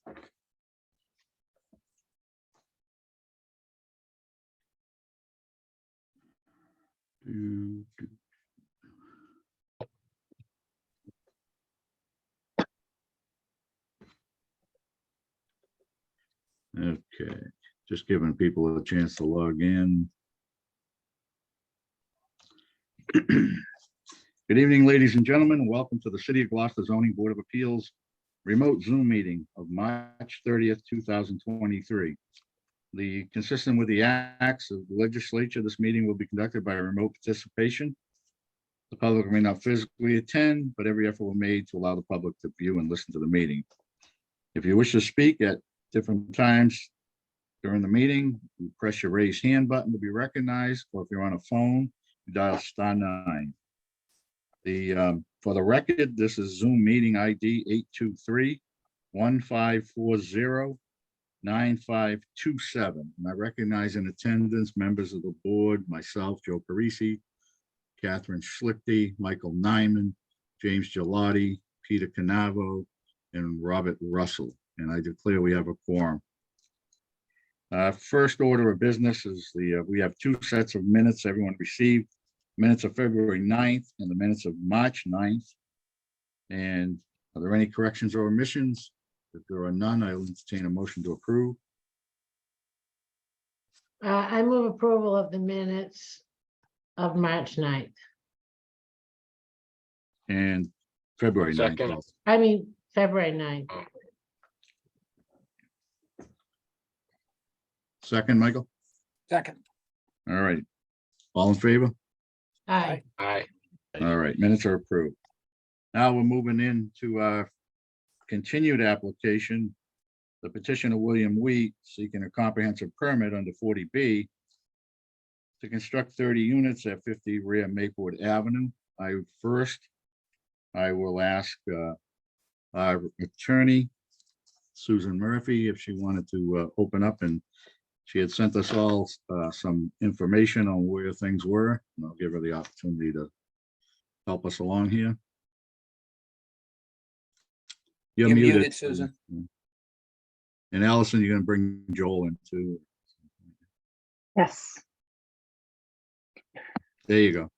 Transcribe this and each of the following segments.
Okay, just giving people a chance to log in. Good evening, ladies and gentlemen, and welcome to the City of Gloucester Zoning Board of Appeals remote Zoom meeting of March 30th, 2023. Consistent with the acts of the legislature, this meeting will be conducted by remote participation. The public may not physically attend, but every effort will be made to allow the public to view and listen to the meeting. If you wish to speak at different times during the meeting, you press your raise hand button to be recognized, or if you're on a phone, you dial *9. For the record, this is Zoom meeting ID 823-1540-9527. And I recognize in attendance members of the board, myself, Joe Parisi, Catherine Schlichty, Michael Nyman, James Gelati, Peter Canavo, and Robert Russell. And I declare we have a quorum. First order of business is we have two sets of minutes everyone received. Minutes of February 9th and the minutes of March 9th. And are there any corrections or omissions? If there are none, I'll entertain a motion to approve. I move approval of the minutes of March 9th. And February 9th. Second. also. I mean, February 9th. Second, Michael? Second. All right. All in favor? Aye. Aye. All right, minutes are approved. Now we're moving into our continued application. The petition of William Wheat seeking a comprehensive permit under 40B to construct 30 units at 50 rear Maplewood Avenue. I will ask our attorney, Susan Murphy, if she wanted to open up, and she had sent us all some information on where things were, and I'll give her the opportunity to help us along here. You're muted, Susan. And Allison, you're going to bring Joel in too. Yes. There you go.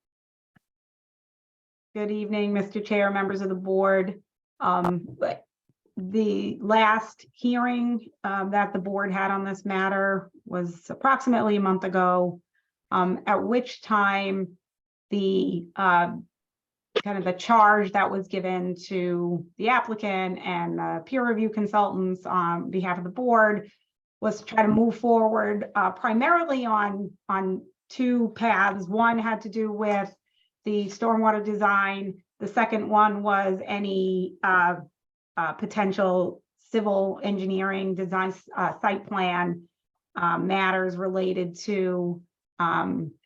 Good evening, Mr. Chair, members of the board. The last hearing that the board had on this matter was approximately a month ago, at which time the kind of the charge that was given to the applicant and the peer review consultants on behalf of the board was to try to move forward primarily on two paths. One had to do with the stormwater design. The second one was any potential civil engineering design site plan matters related to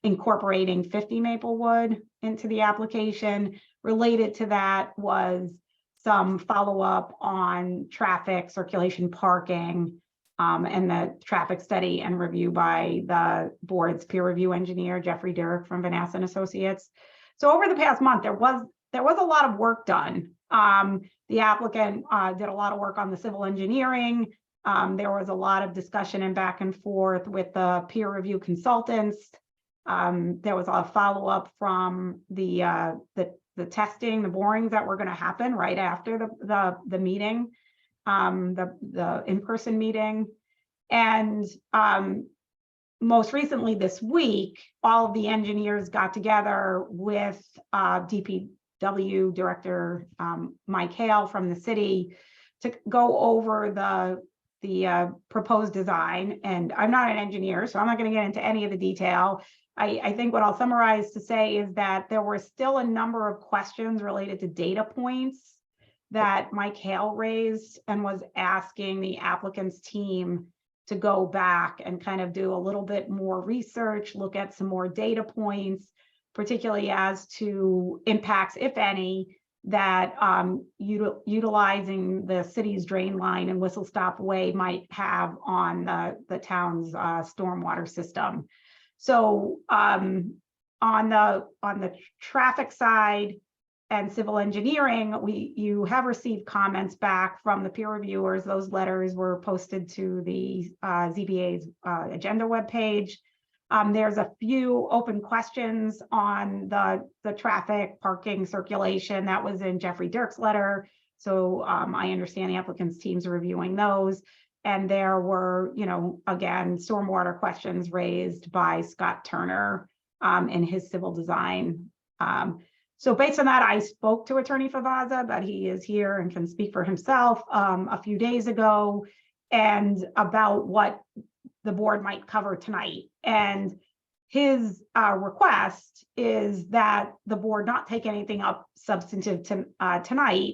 incorporating 50 Maplewood into the application. Related to that was some follow-up on traffic, circulation, parking, and the traffic study and review by the board's peer review engineer, Jeffrey Dirk from Vanessa and Associates. So over the past month, there was a lot of work done. The applicant did a lot of work on the civil engineering. There was a lot of discussion and back and forth with the peer review consultants. There was a follow-up from the testing, the borings that were going to happen right after the meeting, the in-person meeting. And most recently this week, all of the engineers got together with DPW Director Mike Hale from the city to go over the proposed design. And I'm not an engineer, so I'm not going to get into any of the detail. I think what I'll summarize to say is that there were still a number of questions related to data points that Mike Hale raised and was asking the applicant's team to go back and kind of do a little bit more research, look at some more data points, particularly as to impacts, if any, that utilizing the city's drain line and Whistle Stop Way might have on the town's stormwater system. So on the traffic side and civil engineering, you have received comments back from the peer reviewers. Those letters were posted to the ZBA's agenda webpage. There's a few open questions on the traffic, parking, circulation. That was in Jeffrey Dirk's letter. So I understand the applicant's team's reviewing those. And there were, again, stormwater questions raised by Scott Turner in his civil design. So based on that, I spoke to Attorney Favazza, but he is here and can speak for himself a few days ago, and about what the board might cover tonight. And his request is that the board not take anything up substantive tonight,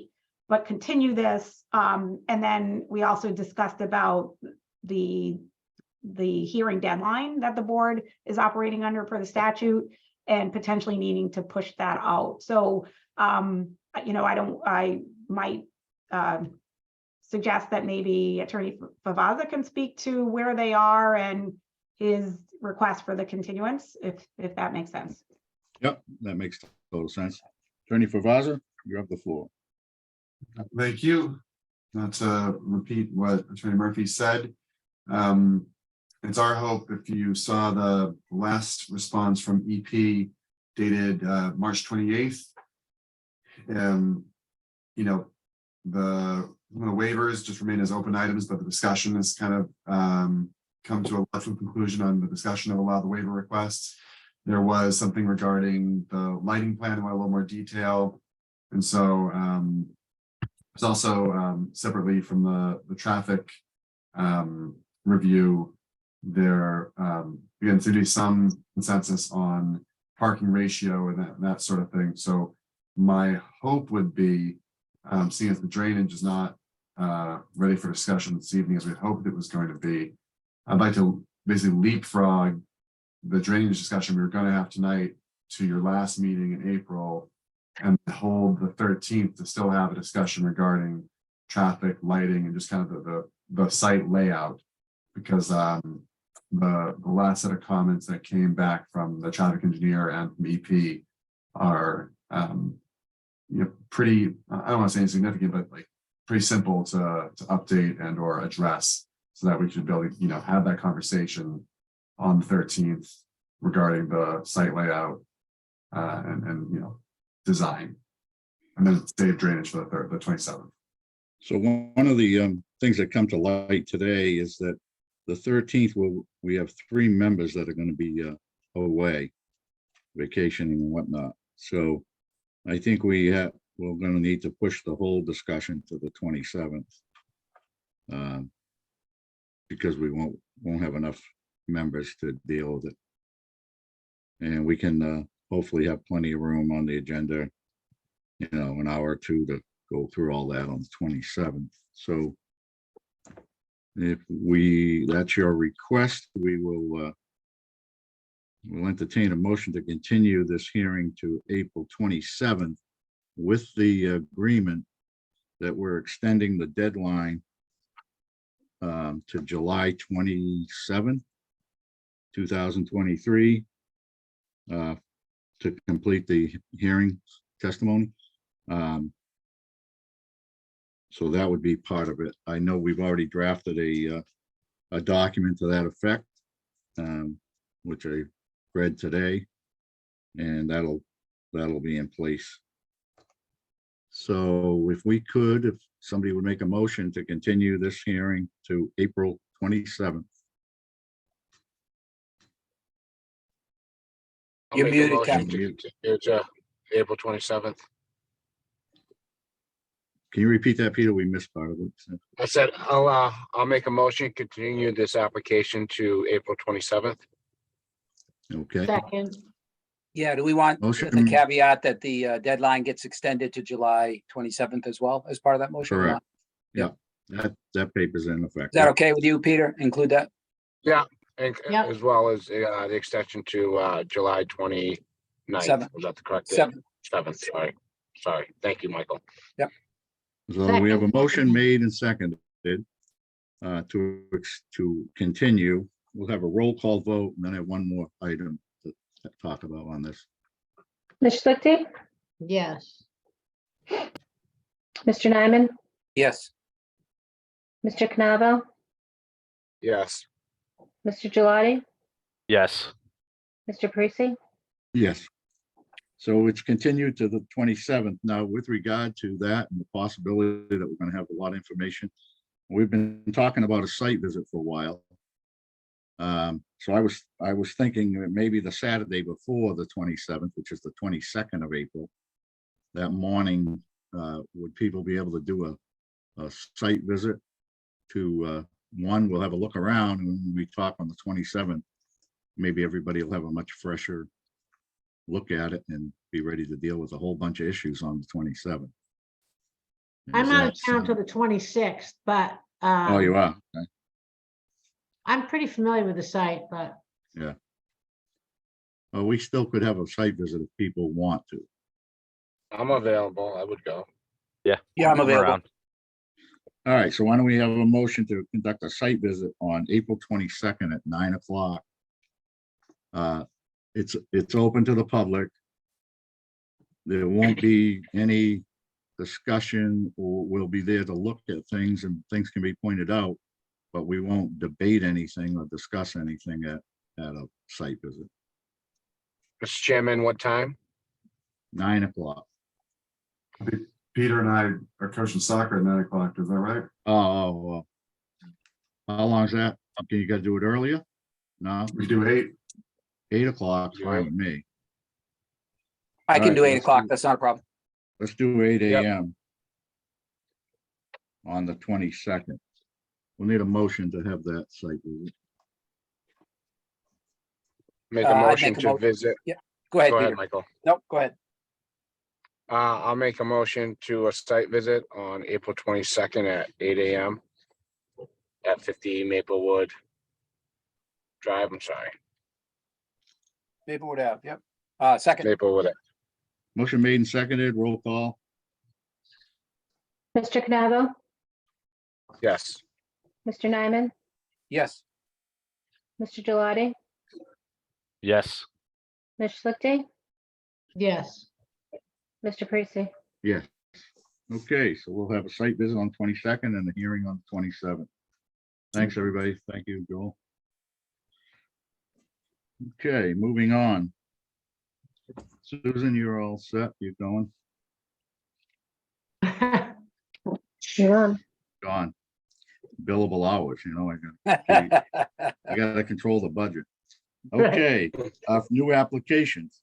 but continue this. And then we also discussed about the hearing deadline that the board is operating under per the statute, and potentially needing to push that out. So, I might suggest that maybe Attorney Favazza can speak to where they are and his request for the continuance, if that makes sense. Yep, that makes total sense. Attorney Favazza, you have the floor. Thank you. Not to repeat what Attorney Murphy said. It's our hope, if you saw the last response from EP dated March 28th, the waivers just remain as open items, but the discussion has kind of come to a logical conclusion on the discussion of a lot of the waiver requests. There was something regarding the lighting plan in a little more detail. And so it's also separately from the traffic review, there again, to be some consensus on parking ratio and that sort of thing. So my hope would be, seeing as the drainage is not ready for discussion this evening as we hoped it was going to be, I'd like to basically leapfrog the drainage discussion we were going to have tonight to your last meeting in April, and hold the 13th to still have a discussion regarding traffic, lighting, and just kind of the site layout. Because the last set of comments that came back from the traffic engineer and from EP are pretty, I don't want to say insignificant, but like pretty simple to update and or address, so that we should be able to have that conversation on the 13th regarding the site layout and design, and then save drainage for the 27th. So one of the things that come to light today is that the 13th, we have 3 members that are going to be away, vacationing and whatnot. So I think we're going to need to push the whole discussion to the 27th, because we won't have enough members to deal with it. And we can hopefully have plenty of room on the agenda, an hour or two to go through all that on the 27th. So if that's your request, we'll entertain a motion to continue this hearing to April 27th with the agreement that we're extending the deadline to July 27th, 2023, to complete the hearing testimony. So that would be part of it. I know we've already drafted a document to that effect, which I read today, and that'll be in place. So if somebody would make a motion to continue this hearing to April 27th. I'll You're make a muted, motion Captain. to continue to April 27th. Can you repeat that, Peter? We missed part of it. I said, I'll make a motion, to continue this application to April 27th. Okay, Second, Yeah, do we want Motion. the caveat that the deadline gets extended to July 27th as well as part of that motion? or not? correct. That paper's in effect. Is that okay with you, Peter? Include that? And Yep. as well as the extension to July 29th. Seventh. Was that the correct date? 7th. Sorry. Thank you, Michael. So we have a Second. motion made and seconded to continue. We'll have a roll call vote and then have one more item to talk about on this. Ms. Schlichting, yes. Mr. Nyman, Yes. Mr. Canavo, yes, Mr. Gelati, Yes. Mr. Parisi. Yes. So it's continued to the 27th. Now, with regard to that and the possibility that we're going to have a lot of information, we've been talking about a site visit for a while. So I was thinking that maybe the Saturday before the 27th, which is the 22nd of April, that morning, would people be able to do a site visit to, one, we'll have a look around, and when we talk on the 27th, maybe everybody will have a much fresher look at it and be ready to deal with a whole bunch of issues on the 27th. I'm Is out of that town till some- the 26th, but Oh, you are? Okay. I'm pretty familiar with the site, but Well, we still could have a site visit if people want to. I'm available. I would go. Yeah, I'm Move available. around. All right, so why don't we have a motion to conduct a site visit on April 22nd at 9 o'clock? It's open to the public. There won't be any discussion, or we'll be there to look at things and things can be pointed out, but we won't debate anything or discuss anything at a site visit. Mr. Chairman, what time? 9 o'clock. Peter and I are coaching soccer at 9 o'clock, is that right? Oh, how long is that? Can you guys do it earlier? No, We do 8. 8 o'clock, Yeah. fine with me. I can Alright, do 8 let's o'clock. do- That's not a problem. Let's do 8 Yep. AM on the 22nd. We'll need a motion to have that site visit. Make a I'd motion make a to motion. visit. Go ahead, Go ahead, Peter. Michael. Nope, go ahead. I'll make a motion to a site visit on April 22nd at 8 AM at 50 Maplewood Drive. I'm sorry, Maplewood Ave, yep. Second, Maplewood. Motion made and seconded, roll call. Mr. Canavo, Yes, Mr. Nyman, yes. Mr. Gelati, Yes. Ms. Schlichty, yes. Mr. Parisi. Yes. Okay, so we'll have a site visit on 22nd and a hearing on 27th. Thanks, everybody. Thank you, Joel. Okay, moving on. Susan, you're all set. You're going? You're on. Gone. Billable hours, I gotta control the budget. Okay, new applications.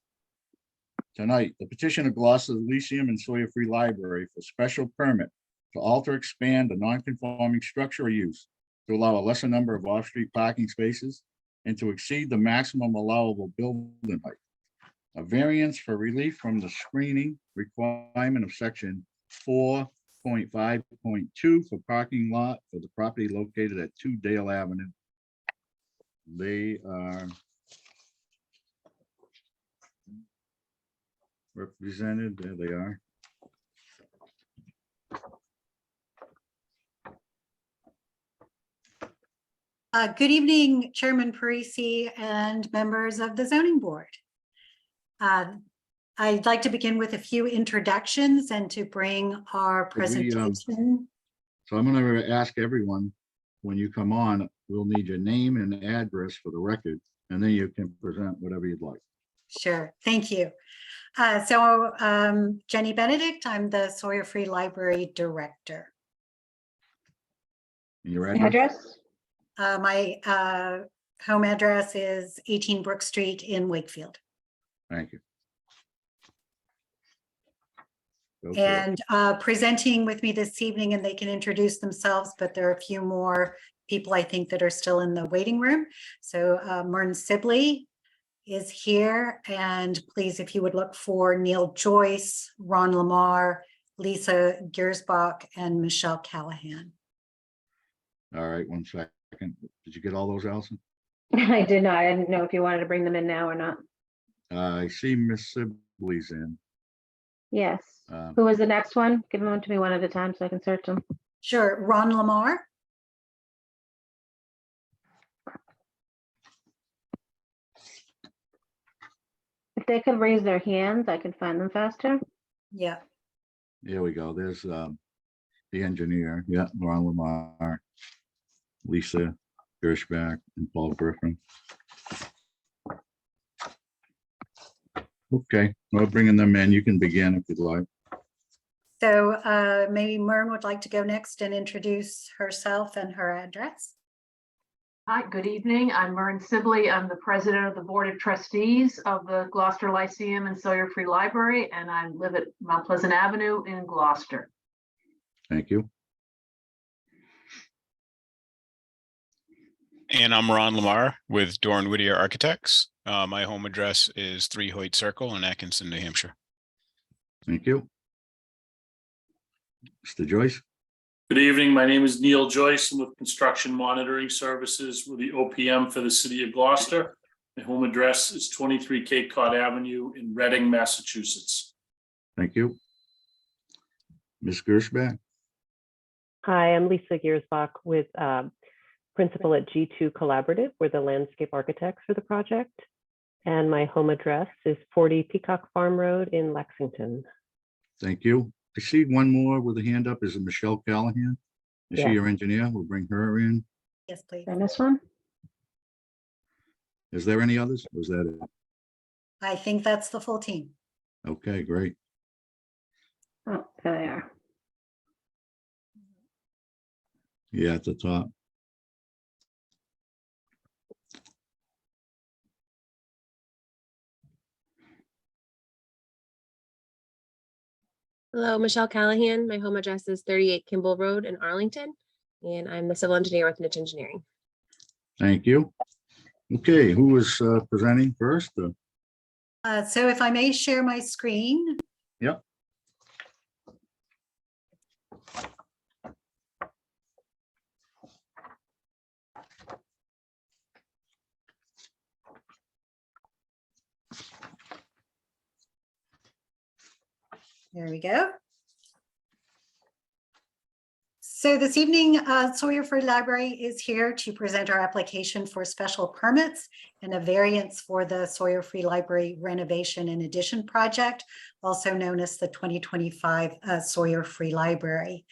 Tonight, the petition of Gloucester Lyceum and Sawyer Free Library for special permit to alter, expand a non-conforming structure or use to allow a lesser number of off-street parking spaces and to exceed the maximum allowable building height. A variance for relief from the screening requirement of section 4.5.2 for parking lot for the property located at 2 Dale Avenue. They are represented, there they are. Good evening, Chairman Parisi and members of the zoning board. I'd like to begin with a few introductions and to bring our Could we, presentation. So I'm gonna ask everyone, when you come on, we'll need your name and address for the record, and then you can present whatever you'd like. Sure, thank you. Jenny Benedict, I'm the Sawyer Free Library Director. And your address? Address? My home address is 18 Brook Street in Wakefield. Thank you. Go for it. And presenting with me this evening, and they can introduce themselves, but there are a few more people I think that are still in the waiting room. So Mern Sibley is here, and please, if you would look for Neil Joyce, Ron Lamar, Lisa Giersbach, and Michelle Callahan. All right, 1 second. Did you get all those, Allison? I did not. I didn't know if you wanted to bring them in now or not. I see Miss Sibley's in. Yes. Um, Who was the next one? Give them to me one at a time so I can search them. Sure, Ron Lamar. If they could raise their hands, I could find them faster. Yeah, There we go. There's the engineer. Yeah, Ron Lamar, Lisa Gershback, and Paul Griffin. Okay, well, bringing them in, you can begin if you'd like. So maybe Mern would like to go next and introduce herself and her address. Hi, good evening. I'm Mern Sibley. I'm the president of the Board of Trustees of the Gloucester Lyceum and Sawyer Free Library, and I live at Mount Pleasant Avenue in Gloucester. Thank you. And I'm Ron Lamar with Doran Whittier Architects. My home address is 3 Hoyt Circle in Atkinson, New Hampshire. Thank you. Mr. Joyce? Good evening. My name is Neil Joyce. I'm with Construction Monitoring Services with the OPM for the city of Gloucester. My home address is 23 Cape Cod Avenue in Reading, Massachusetts. Thank you. Ms. Gershback? Hi, I'm Lisa Giersbach with principal at G2 Collaborative. We're the landscape architects for the project. And my home address is 40 Peacock Farm Road in Lexington. Thank you. I see one more with a hand up. Is it Michelle Callahan? Is she Yeah. your engineer? We'll bring her in. Yes, please. And this one? Is there any others? Was that it? I think that's the full team. Okay, great. Oh, there they are. Yeah, at the top. Hello, Michelle Callahan. My home address is 38 Kimball Road in Arlington, and I'm the civil engineer with Niche Engineering. Thank you. Okay, who is presenting first? So if I may share my screen. Yep. There we go. So this evening, Sawyer Free Library is here to present our application for special permits and a variance for the Sawyer Free Library renovation and addition project, also known as the 2025 Sawyer Free Library.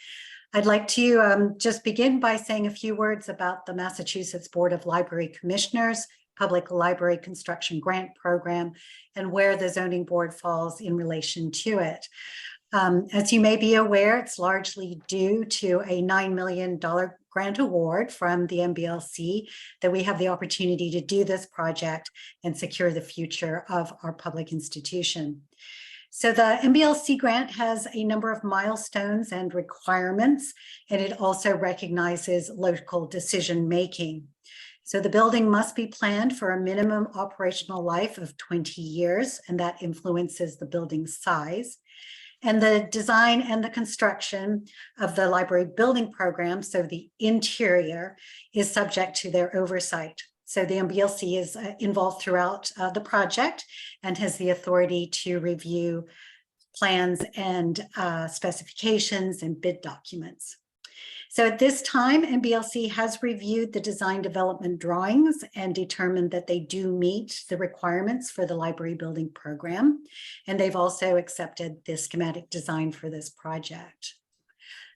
I'd like to just begin by saying a few words about the Massachusetts Board of Library Commissioners Public Library Construction Grant Program and where the zoning board falls in relation to it. As you may be aware, it's largely due to a $9 million grant award from the MBLC that we have the opportunity to do this project and secure the future of our public institution. So the MBLC grant has a number of milestones and requirements, and it also recognizes local decision-making. So the building must be planned for a minimum operational life of 20 years, and that influences the building's size. And the design and the construction of the library building program, so the interior, is subject to their oversight. So the MBLC is involved throughout the project and has the authority to review plans and specifications and bid documents. So at this time, MBLC has reviewed the design development drawings and determined that they do meet the requirements for the library building program. And they've also accepted the schematic design for this project.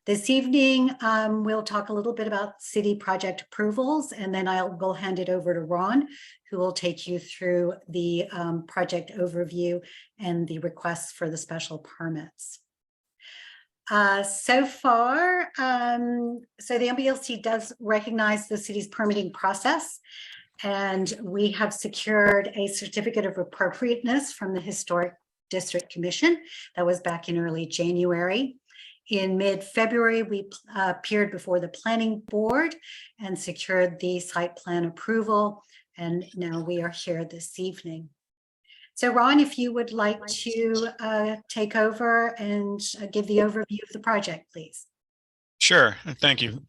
This evening, we'll talk a little bit about city project approvals, and then will hand it over to Ron, who will take you through the project overview and the requests for the special permits. So far, so the MBLC does recognize the city's permitting process, and we have secured a certificate of appropriateness from the Historic District Commission. That was back in early January. In mid-February, we appeared before the planning board and secured the site plan approval, and now we are here this evening. So Ron, if you would like to take over and give the overview of the project, please. Sure, thank you.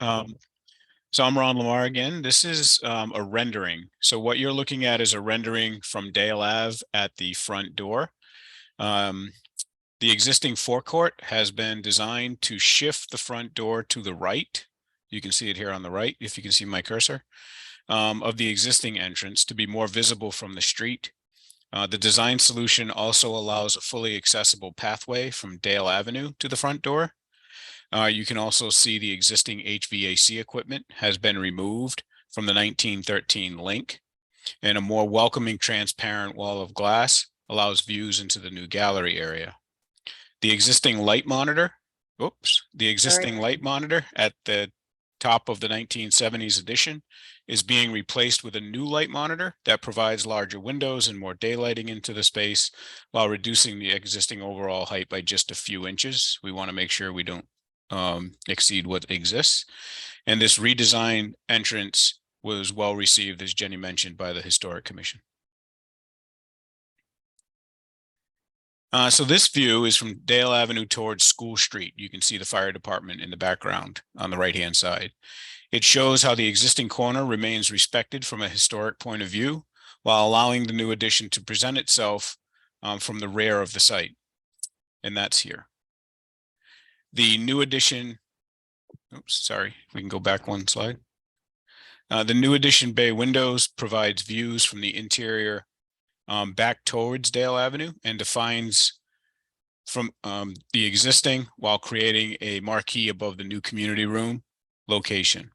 So I'm Ron Lamar again. This is a rendering. So what you're looking at is a rendering from Dale Ave at the front door. The existing forecourt has been designed to shift the front door to the right. You can see it here on the right, if you can see my cursor, of the existing entrance to be more visible from the street. The design solution also allows a fully accessible pathway from Dale Avenue to the front door. You can also see the existing HVAC equipment has been removed from the 1913 link, and a more welcoming transparent wall of glass allows views into the new gallery area. The existing light monitor, at the top of the 1970s addition is being replaced with a new light monitor that provides larger windows and more daylighting into the space while reducing the existing overall height by just a few inches. We want to make sure we don't exceed what exists. And this redesigned entrance was well received, as Jenny mentioned, by the Historic Commission. So this view is from Dale Avenue towards School Street. You can see the fire department in the background on the right-hand side. It shows how the existing corner remains respected from a historic point of view, while allowing the new addition to present itself from the rear of the site. And that's here. The new addition, we can go back one slide. The new addition bay windows provides views from the interior back towards Dale Avenue and defines from the existing while creating a marquee above the new community room location.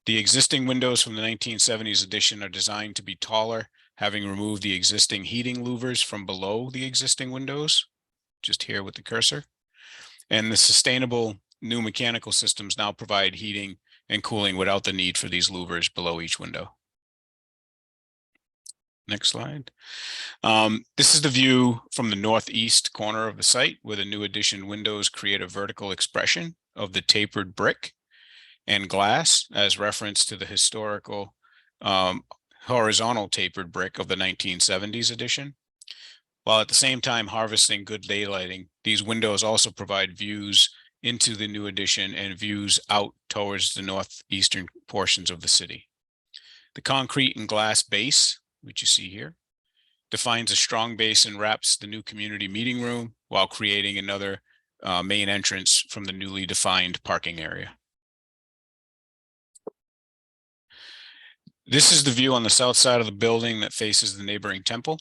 The existing windows from the 1970s addition are designed to be taller, having removed the existing heating louvers from below the existing windows, just here with the cursor. And the sustainable new mechanical systems now provide heating and cooling without the need for these louvers below each window. Next slide. This is the view from the northeast corner of the site, where the new addition windows create a vertical expression of the tapered brick and glass as reference to the historical horizontal tapered brick of the 1970s addition. While at the same time harvesting good daylighting, these windows also provide views into the new addition and views out towards the northeastern portions of the city. The concrete and glass base, which you see here, defines a strong base and wraps the new community meeting room while creating another main entrance from the newly defined parking area. This is the view on the south side of the building that faces the neighboring temple.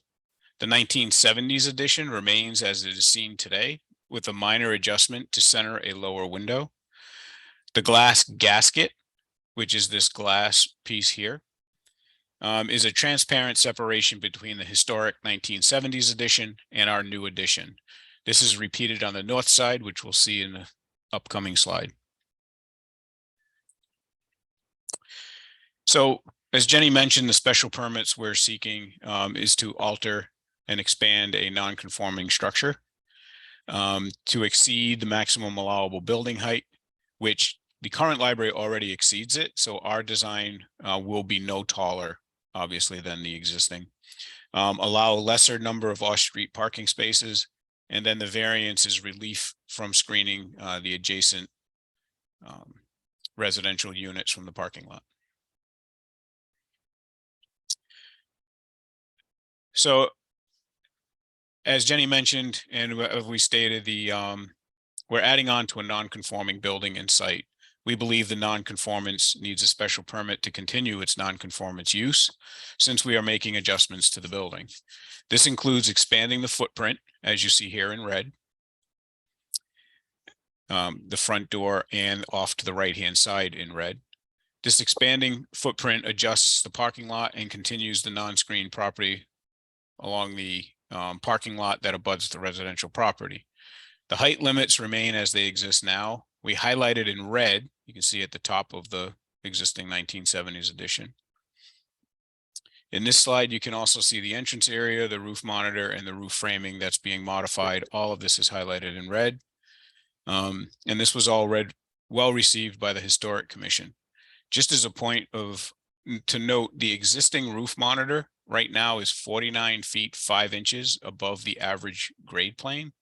The 1970s addition remains as it is seen today, with a minor adjustment to center a lower window. The glass gasket, which is this glass piece here, is a transparent separation between the historic 1970s addition and our new addition. This is repeated on the north side, which we'll see in the upcoming slide. So, as Jenny mentioned, the special permits we're seeking is to alter and expand a non-conforming structure to exceed the maximum allowable building height, which the current library already exceeds it. So our design will be no taller, obviously, than the existing. Allow a lesser number of off-street parking spaces, and then the variance is relief from screening the adjacent residential units from the parking lot. So, as Jenny mentioned, and we stated, we're adding on to a non-conforming building and site. We believe the non-conformance needs a special permit to continue its non-conformance use, since we are making adjustments to the building. This includes expanding the footprint, as you see here in red, the front door and off to the right-hand side in red. This expanding footprint adjusts the parking lot and continues the non-screened property along the parking lot that abuts the residential property. The height limits remain as they exist now. We highlighted in red, you can see at the top of the existing 1970s addition. In this slide, you can also see the entrance area, the roof monitor, and the roof framing that's being modified. All of this is highlighted in red. And this was all well received by the Historic Commission. Just as a point to note, the existing roof monitor right now is 49 feet 5 inches above the average grade plane.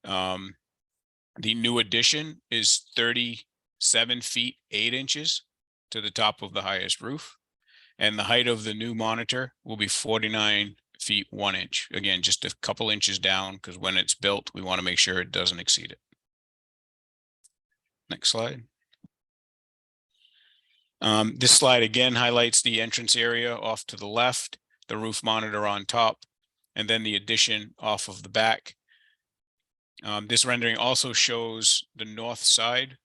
The new addition is 37 feet 8 inches to the top of the highest roof. And the height of the new monitor will be 49 feet 1 inch. Again, just a couple inches down, because when it's built, we want to make sure it doesn't exceed it. Next slide. This slide again highlights the entrance area off to the left, the roof monitor on top, and then the addition off of the back. This rendering also shows the north side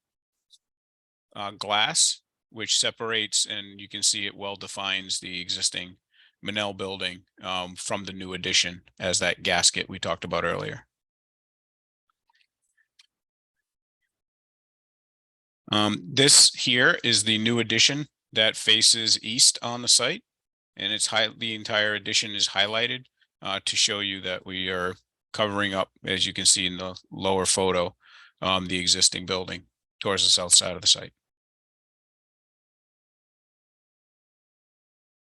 glass, which separates, and you can see it well defines the existing Manel building from the new addition as that gasket we talked about earlier. This here is the new addition that faces east on the site, and the entire addition is highlighted to show you that we are covering up, as you can see in the lower photo, the existing building towards the south side of the site.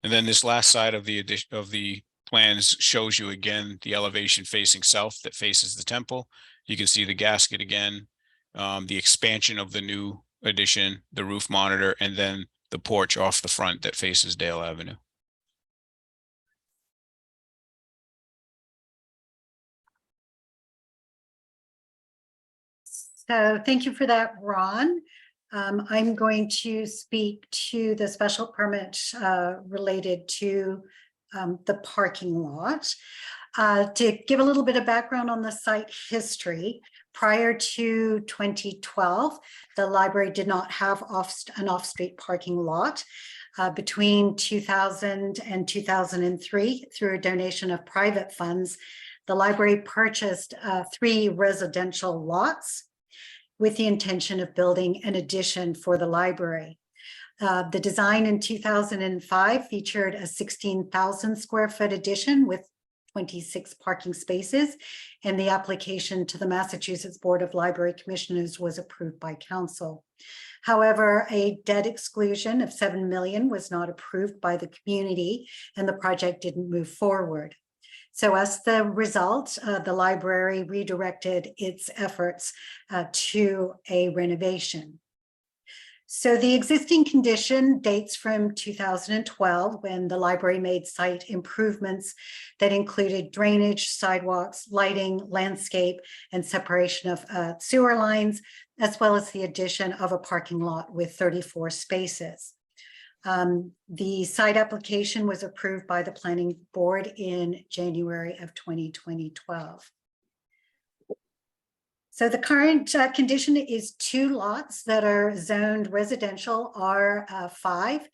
And then this last side of the plans shows you again the elevation facing south that faces the temple. You can see the gasket again, the expansion of the new addition, the roof monitor, and then the porch off the front that faces Dale Avenue. So thank you for that, Ron. I'm going to speak to the special permit related to the parking lot. To give a little bit of background on the site history, prior to 2012, the library did not have an off-street parking lot. Between 2000 and 2003, through a donation of private funds, the library purchased 3 residential lots with the intention of building an addition for the library. The design in 2005 featured a 16,000 square foot addition with 26 parking spaces, and the application to the Massachusetts Board of Library Commissioners was approved by council. However, a debt exclusion of 7 million was not approved by the community, and the project didn't move forward. So as the result, the library redirected its efforts to a renovation. So the existing condition dates from 2012, when the library made site improvements that included drainage, sidewalks, lighting, landscape, and separation of sewer lines, as well as the addition of a parking lot with 34 spaces. The site application was approved by the planning board in January of 2012. So the current condition is 2 lots that are zoned residential R5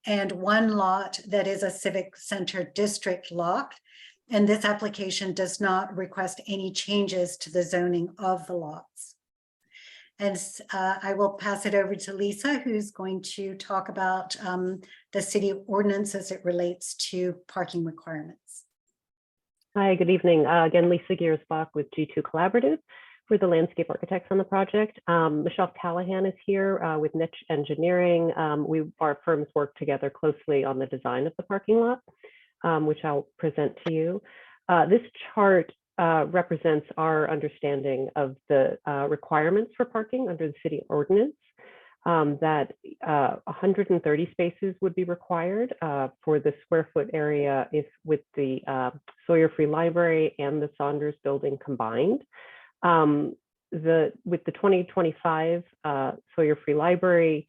and 1 lot that is a civic center district lot. And this application does not request any changes to the zoning of the lots. And I will pass it over to Lisa, who's going to talk about the city ordinance as it relates to parking requirements. Hi, good evening. Again, Lisa Giersbach with G2 Collaborative. We're the landscape architects on the project. Michelle Callahan is here with Niche Engineering. Our firms work together closely on the design of the parking lot, which I'll present to you. This chart represents our understanding of the requirements for parking under the city ordinance, that 130 spaces would be required for the square foot area if with the Sawyer Free Library and the Saunders building combined. With the 2025 Sawyer Free Library,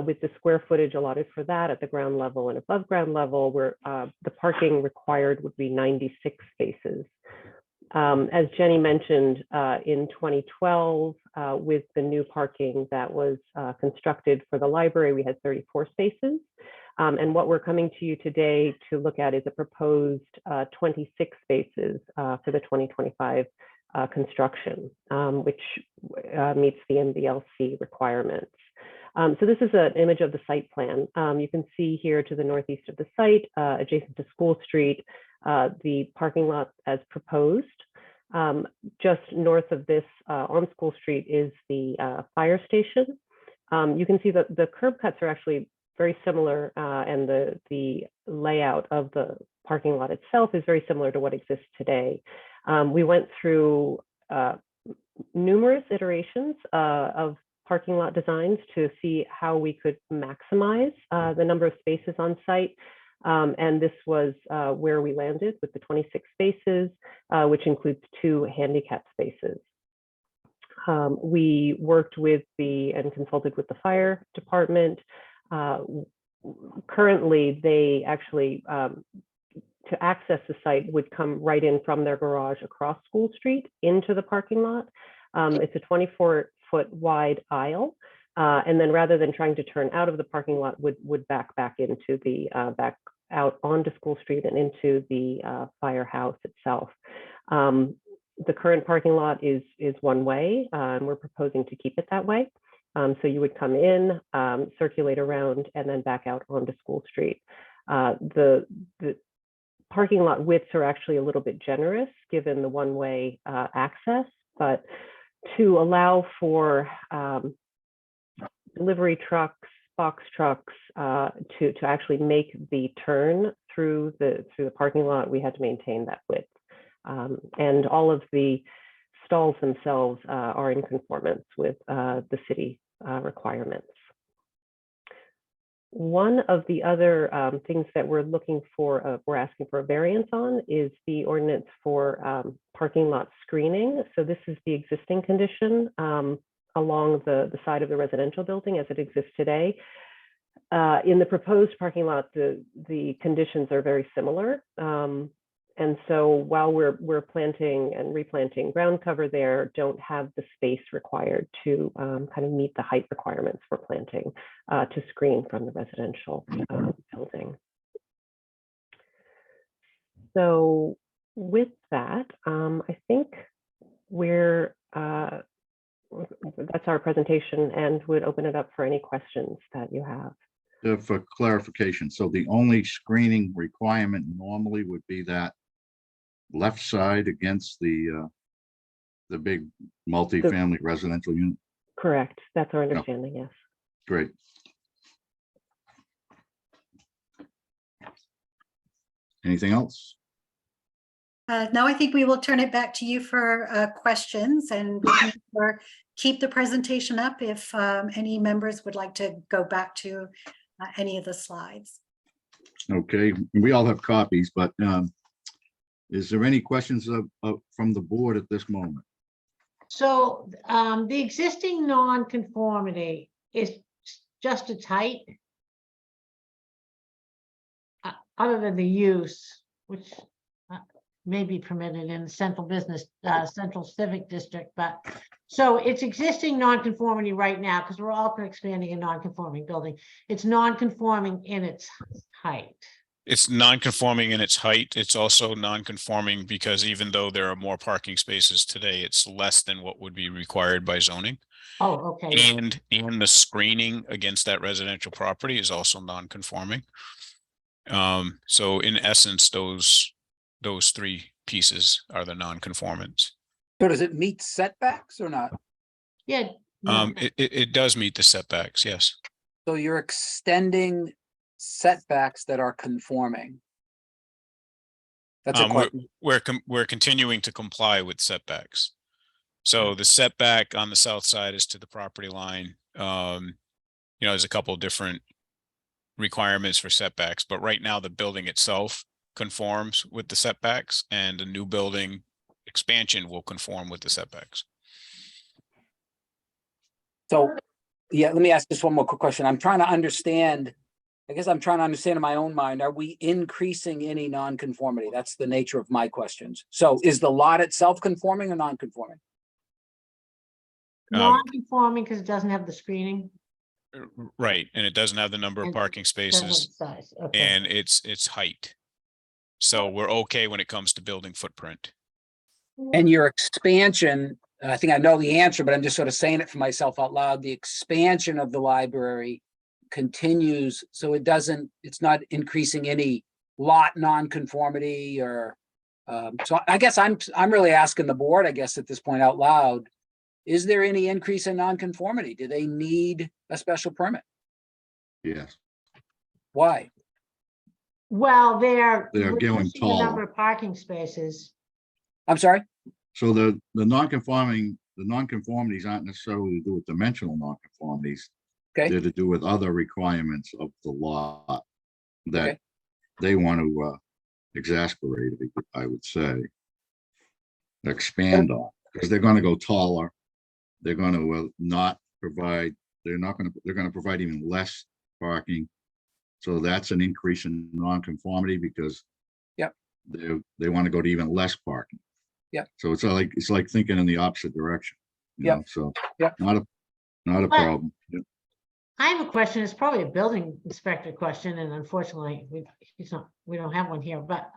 with the square footage allotted for that at the ground level and above ground level, where the parking required would be 96 spaces. As Jenny mentioned, in 2012, with the new parking that was constructed for the library, we had 34 spaces. And what we're coming to you today to look at is a proposed 26 spaces for the 2025 construction, which meets the MBLC requirements. So this is an image of the site plan. You can see here to the northeast of the site, adjacent to School Street, the parking lot as proposed. Just north of this on School Street is the fire station. You can see that the curb cuts are actually very similar, and the layout of the parking lot itself is very similar to what exists today. We went through numerous iterations of parking lot designs to see how we could maximize the number of spaces on site. And this was where we landed with the 26 spaces, which includes 2 handicap spaces. We worked with and consulted with the fire department. Currently, they actually to access the site would come right in from their garage across School Street into the parking lot. It's a 24-foot wide aisle. And then rather than trying to turn out of the parking lot, would back into the, back out onto School Street and into the firehouse itself. The current parking lot is one way, and we're proposing to keep it that way. So you would come in, circulate around, and then back out onto School Street. The parking lot widths are actually a little bit generous given the one-way access, but to allow for delivery trucks, box trucks, to actually make the turn through the parking lot, we had to maintain that width. And all of the stalls themselves are in conformance with the city requirements. One of the other things that we're looking for, we're asking for a variance on, is the ordinance for parking lot screening. So this is the existing condition along the side of the residential building as it exists today. In the proposed parking lot, the conditions are very similar. And so while we're planting and replanting ground cover there, don't have the space required to kind of meet the height requirements for planting to screen from the residential building. So with that, I think that's our presentation, and would open it up for any questions that you have. For clarification, so the only screening requirement normally would be that left side against the big multi-family residential unit? Correct. That's our understanding, yes. Great. Anything else? No, I think we will turn it back to you for questions, and keep the presentation up if any members would like to go back to any of the slides. Okay, we all have copies, but is there any questions from the board at this moment? So the existing non-conformity is just its height? Other than the use, which may be permitted in the central business, central civic district, but so it's existing non-conformity right now, because we're all expanding a non-conforming building. It's non-conforming in its height. It's non-conforming in its height. It's also non-conforming because even though there are more parking spaces today, it's less than what would be required by zoning. Oh, okay. And the screening against that residential property is also non-conforming. So in essence, those three pieces are the non-conformance. So does it meet setbacks or not? Yeah. It does meet the setbacks, yes. So you're extending setbacks that are conforming. That's a question. We're continuing to comply with setbacks. So the setback on the south side is to the property line. There's a couple of different requirements for setbacks, but right now the building itself conforms with the setbacks, and a new building expansion will conform with the setbacks. So, yeah, let me ask just one more quick question. I'm trying to understand, I guess I'm trying to understand in my own mind, are we increasing any non-conformity? That's the nature of my questions. So is the lot itself conforming or non-conforming? Non-conforming because it doesn't have the screening. Right, and it doesn't have the number of And parking spaces, Size. Okay. and its height. So we're okay when it comes to building footprint. And your expansion, I think I know the answer, but I'm just sort of saying it for myself out loud. The expansion of the library continues, so it's not increasing any lot non-conformity or, so I guess I'm really asking the board, I guess at this point out loud, is there any increase in non-conformity? Do they need a special permit? Yes, Why? Well, they're They're going reducing the number taller. of parking spaces. I'm sorry? So the non-conformities aren't necessarily to do with dimensional non-conformities. Okay. They're to do with other requirements of the lot that Okay. they want to exasperate, I would say. Expand on, because they're going to go taller. They're going to they're going to provide even less parking. So that's an increase in non-conformity because Yep. they want to go to even less parking. Yeah. So it's like thinking in the opposite direction. you Yeah. know, So. Yeah. Not a But- problem. Yeah. I have a question. It's probably a building inspector question, and unfortunately, we don't have one here, but,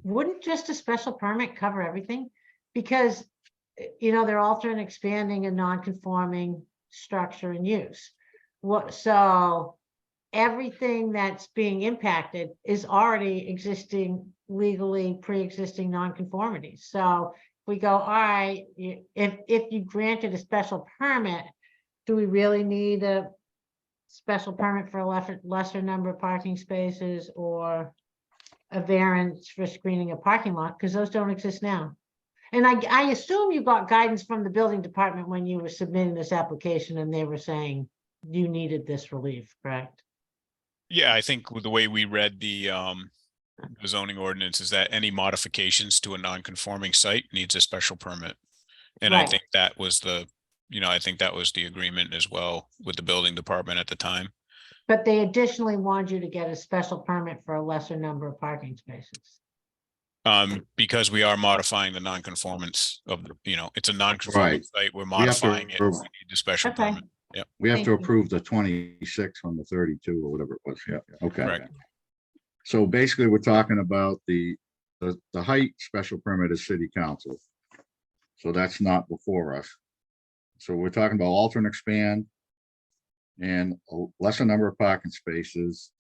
wouldn't just a special permit cover everything? Because, they're altering, expanding a non-conforming structure and use. So everything that's being impacted is already existing legally pre-existing non-conformities. So if we go, all right, if you granted a special permit, do we really need a special permit for a lesser number of parking spaces or a variance for screening a parking lot? Because those don't exist now. And I assume you got guidance from the building department when you were submitting this application and they were saying you needed this relief, correct? Yeah, I think with the way we read the zoning ordinance is that any modifications to a non-conforming site needs a special permit. And I Right. think that was the agreement as well with the building department at the time. But they additionally wanted you to get a special permit for a lesser number of parking spaces. Because we are modifying the non-conformance of it's a non-conforming Right. site. We're We have to modifying it. We approve- need the special Okay. permit. We have to Thank you. approve the 26 from the 32 or whatever it was. Yeah, okay. Correct. So basically, we're talking about the height special permit is city council. So that's not before us. So we're talking about alter and expand and a lesser number of parking spaces.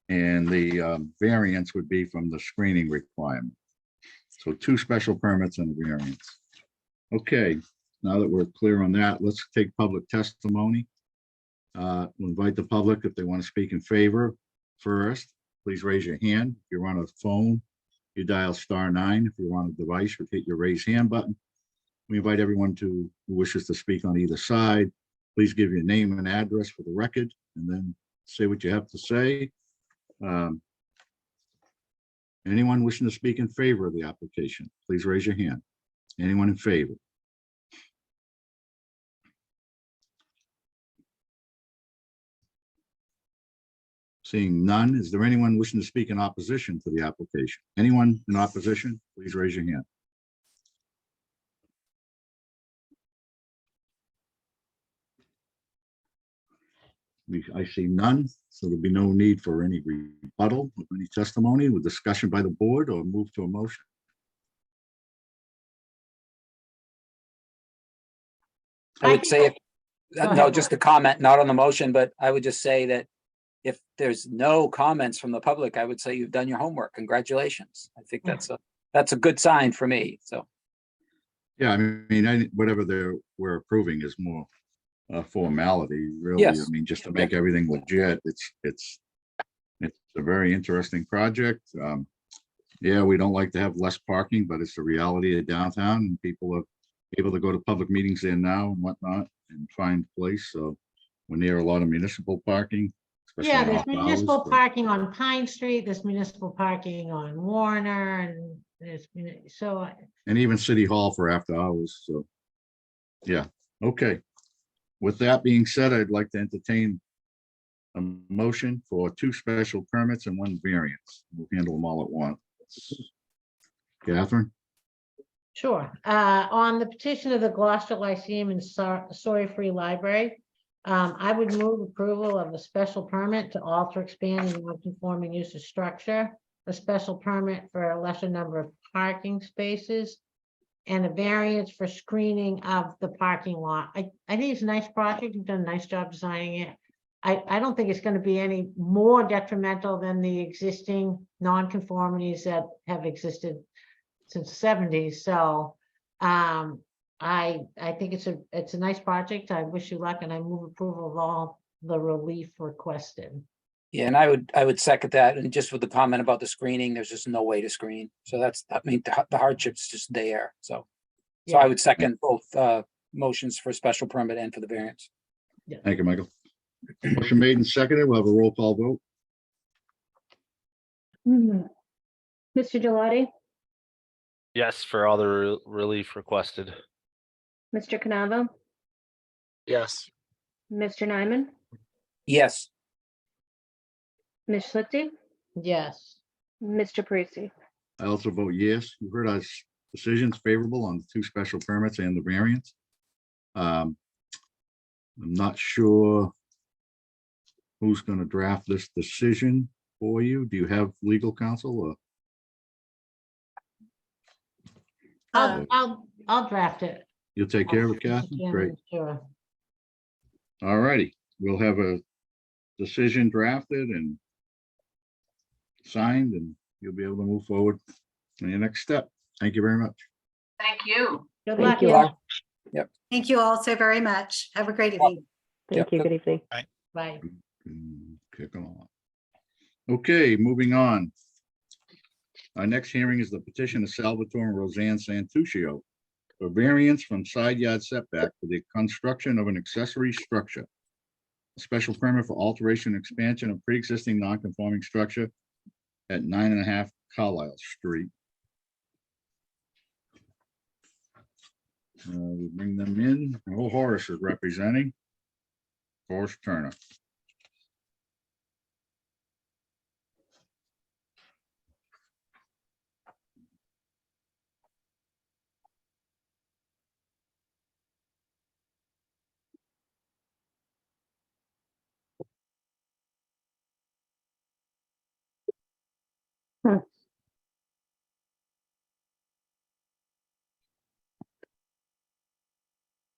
And the variance would be from the screening requirement. So 2 special permits and a variance. Okay, now that we're clear on that, let's take public testimony. We'll invite the public if they want to speak in favor first. Please raise your hand. If you're on a phone, you dial *9. If you're on a device, you hit your raise hand button. We invite everyone who wishes to speak on either side. Please give your name and address for the record and then say what you have to say. Anyone wishing to speak in favor of the application, please raise your hand. Anyone in favor? Seeing none, is there anyone wishing to speak in opposition to the application? Anyone in opposition, please raise your hand. I see none, so there'll be no need for any rebuttal of any testimony with discussion by the board or move to a motion. I would say, Go no, ahead, just a comment, not on the motion, but I would just say that if there's no comments from the public, I would say you've done your homework. Congratulations. I think Yeah. that's a good sign for me. So, Yeah, I mean, whatever we're approving is more formality, really. I Yes. mean, just to make everything legit. It's a very interesting project. Yeah, we don't like to have less parking, but it's the reality of downtown, and people are able to go to public meetings there now and whatnot and find place. So we're near a lot of municipal parking. especially Yeah, on there's off hours, municipal so- parking on Pine Street, there's municipal parking on Warner, and so And even City Hall for after hours, so. Yeah, okay. With that being said, I'd like to entertain a motion for 2 special permits and 1 variance. We'll handle them all at once. Catherine, sure. On the petition of the Gloucester Lyceum and Sawyer Free Library, I would move approval of a special permit to alter, expand, and non-conforming use of structure, a special permit for a lesser number of parking spaces, and a variance for screening of the parking lot. I think it's a nice project. You've done a nice job designing it. I don't think it's going to be any more detrimental than the existing nonconformities that have existed since the 70s. So I think it's a nice project. I wish you luck, and I move approval of all the relief requested. yeah, and I would second that. And just with the comment about the screening, there's just no way to screen. So the hardship's just there. So Yeah. I would second both motions for special permit and for the variance. thank you, Michael. Motion made and seconded. We'll have a roll call vote. Mr. Gelati, Yes, for all the relief requested. Mr. Canavo, Yes. Mr. Nyman, Yes, Ms. Schlichty, Yes. Mr. Parisi. I also vote yes. You heard our decisions favorable on the 2 special permits and the variance. I'm not sure who's going to draft this decision for you. Do you have legal counsel or? I'll draft it. You'll take care of it, Kathy? Yeah, Great. Sure. All righty. We'll have a decision drafted and signed, and you'll be able to move forward in your next step. Thank you very much. Thank you. Good Thank luck. you y'all. all. Thank you all so very much. Have a great evening. Thank you. Good evening. Bye. Kick on. Okay, moving on. Our next hearing is the petition of Salvatore and Roseanne Santuccio for variance from side yard setback for the construction of an accessory structure. A special permit for alteration and expansion of pre-existing non-conforming structure at 9.5 Carlisle Street. We bring them in. Oh, Horace is representing. Horace Turner.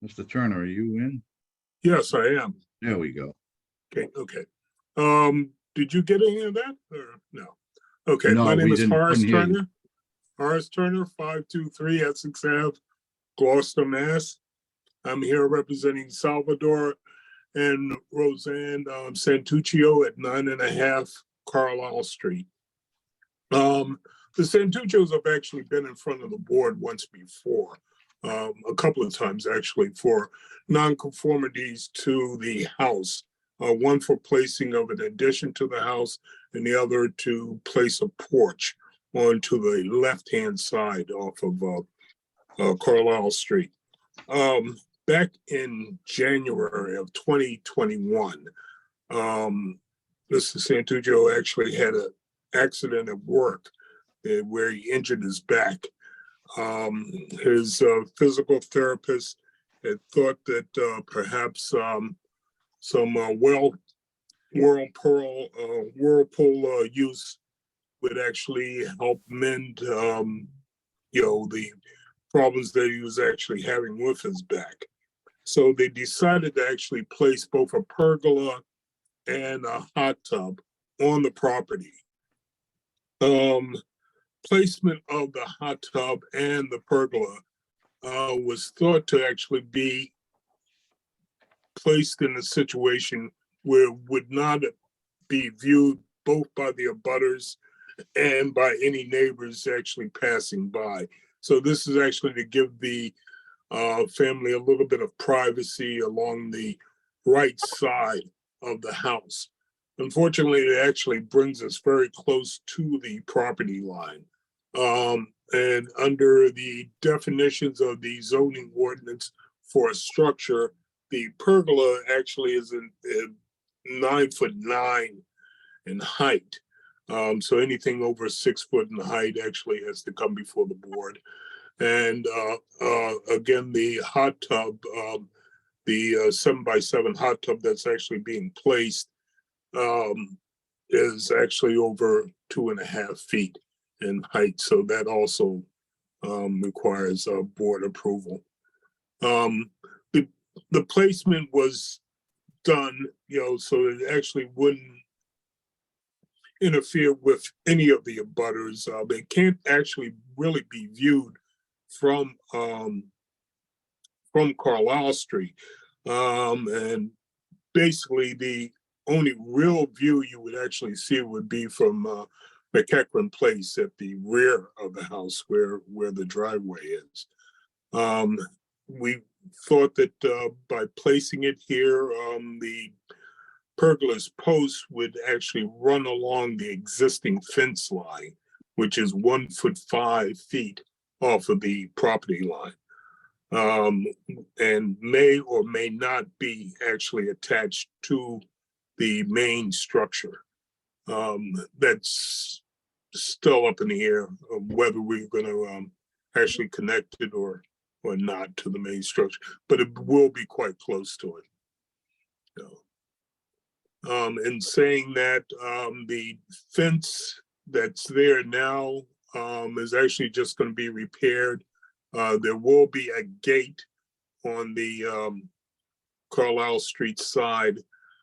Mr. Turner, are you in? Yes, I am. There we go. Okay. Did you get any of that or no? Okay, No, my name we is didn't- Horace couldn't hear you. Turner. Horace Turner, 523 Essex Ave, Gloucester, Mass. I'm here representing Salvador and Roseanne Santuccio at 9.5 Carlisle Street. The Santuccios have actually been in front of the board once before, a couple of times actually, for nonconformities to the house. One for placing of an addition to the house and the other to place a porch onto the left-hand side off of Carlisle Street. Back in January of 2021, Mr. Santuccio actually had an accident at work where he injured his back. His physical therapist had thought that perhaps some whirlpool use would actually help mend, the problems that he was actually having with his back. So they decided to actually place both a pergola and a hot tub on the property. Placement of the hot tub and the pergola was thought to actually be placed in a situation where it would not be viewed both by the abutters and by any neighbors actually passing by. So this is actually to give the family a little bit of privacy along the right side of the house. Unfortunately, it actually brings us very close to the property line. And under the definitions of the zoning ordinance for a structure, the pergola actually is 9'9" in height. So anything over 6 foot in height actually has to come before the board. And again, the hot tub, the 7x7 hot tub that's actually being placed is actually over 2.5 feet in height. So that also requires board approval. The placement was done, so it actually wouldn't interfere with any of the abutters. They can't actually really be viewed from Carlisle Street. And basically the only real view you would actually see would be from McEachran Place at the rear of the house where the driveway is. We thought that by placing it here, the pergola's post would actually run along the existing fence line, which is 1'5" off of the property line, and may or may not be actually attached to the main structure. That's still up in the air of whether we're gonna actually connect it or not to the main structure, but it will be quite close to it. So, in saying that, the fence that's there now is actually just going to be repaired. There will be a gate on the Carlisle Street side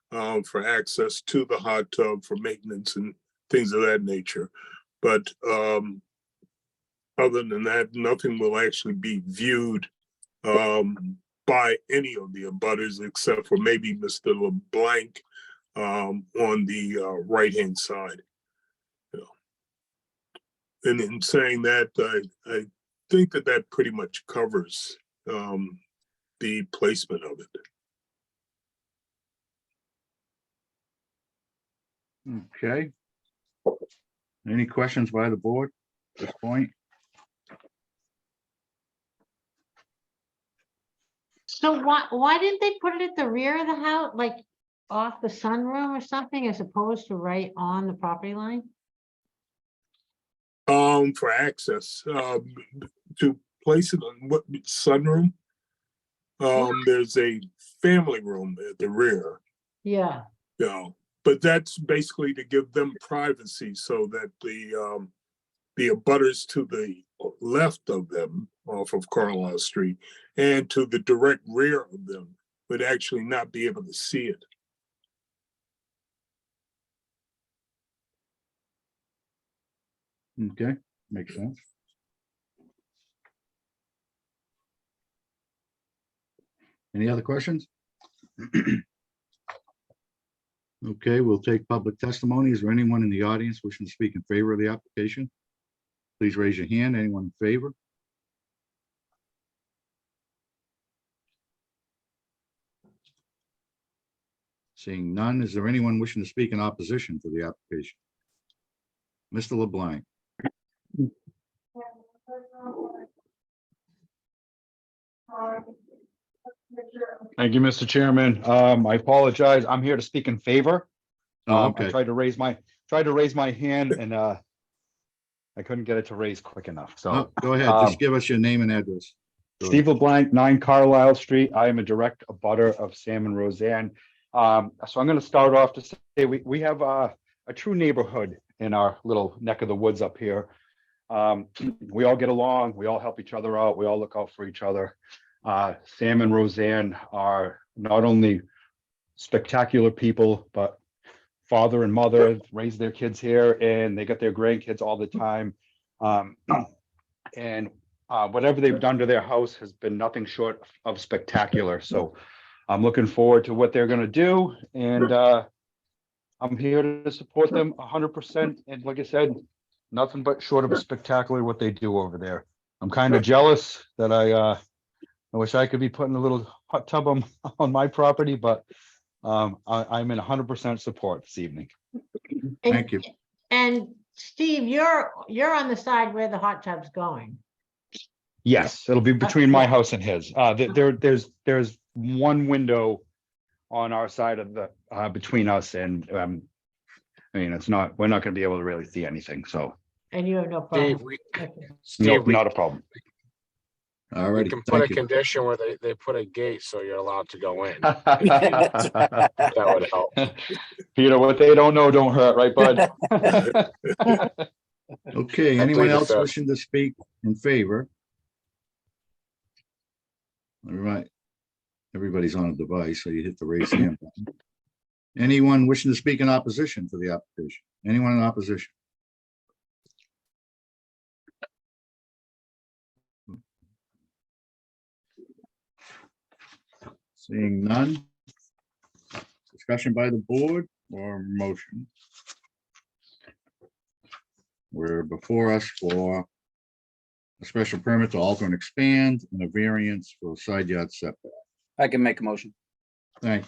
for access to the hot tub for maintenance and things of that nature. But other than that, nothing will actually be viewed by any of the abutters except for maybe Mr. LeBlanc on the right-hand side. You know. And in saying that, I think that that pretty much covers the placement of it. Okay. Any questions by the board at this point? So why didn't they put it at the rear of the house, like off the sunroom or something, as opposed to right on the property line? For access, to place it on what sunroom? There's a family room at the rear, Yeah. you know, but that's basically to give them privacy so that the abutters to the left of them off of Carlisle Street and to the direct rear of them would actually not be able to see it. Okay, makes sense. Any other questions? Okay, we'll take public testimony. Is there anyone in the audience wishing to speak in favor of the application? Please raise your hand. Anyone in favor? Seeing none, is there anyone wishing to speak in opposition to the application? Mr. LeBlanc. Thank you, Mr. Chairman. I apologize. I'm here to speak in favor. Oh, I okay. tried to raise my hand and I couldn't get it to raise quick enough. So Oh, go ahead. Just give us your name and address. Go ahead. Steve LeBlanc, 9 Carlisle Street. I am a direct abutter of Sam and Roseanne. So I'm going to start off to say we have a true neighborhood in our little neck of the woods up here. We all get along. We all help each other out. We all look out for each other. Sam and Roseanne are not only spectacular people, but father and mother raise their kids here and they get their grandkids all the time. And whatever they've done to their house has been nothing short of spectacular. So I'm looking forward to what they're going to do. And I'm here to support them 100%. And like I said, nothing but short of a spectacular what they do over there. I'm kind of jealous that I wish I could be putting a little hot tub on my property, but I'm in 100% support this evening. Thank you. And Steve, you're on the side where the hot tub's going. Yes, it'll be between my house and his. There's one window on our side of the between us, and I mean we're not going to be able to really see anything. So And you have no Steve, problem. Okay. Steve, not a problem. All we righty. can put a Thank you. condition where they put a gate so you're allowed to go in. That would help. Peter, what they don't know don't hurt, right, bud? Okay, I anyone plead the else fifth. wishing to speak in favor? All right. Everybody's on a device, so you hit the raise hand button. Anyone wishing to speak in opposition to the application? Anyone in opposition? Seeing none. Discussion by the board or motion? We're before us for a special permit to alter and expand and a variance for side yard setback. I can make a motion. Thank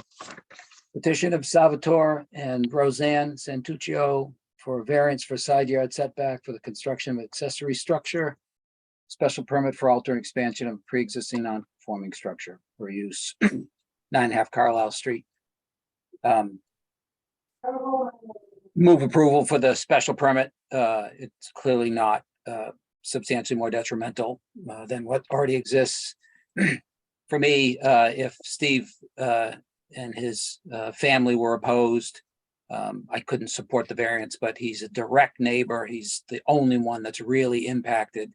Petition of Salvatore and Roseanne Santuccio for a variance for side yard setback for the construction of accessory structure. Special permit for alter and expansion of pre-existing non-conforming structure for use 9.5 Carlisle Street. Move approval for the special permit. It's clearly not substantially more detrimental than what already exists. For me, if Steve and his family were opposed, I couldn't support the variance, but he's a direct neighbor. He's the only one that's really impacted,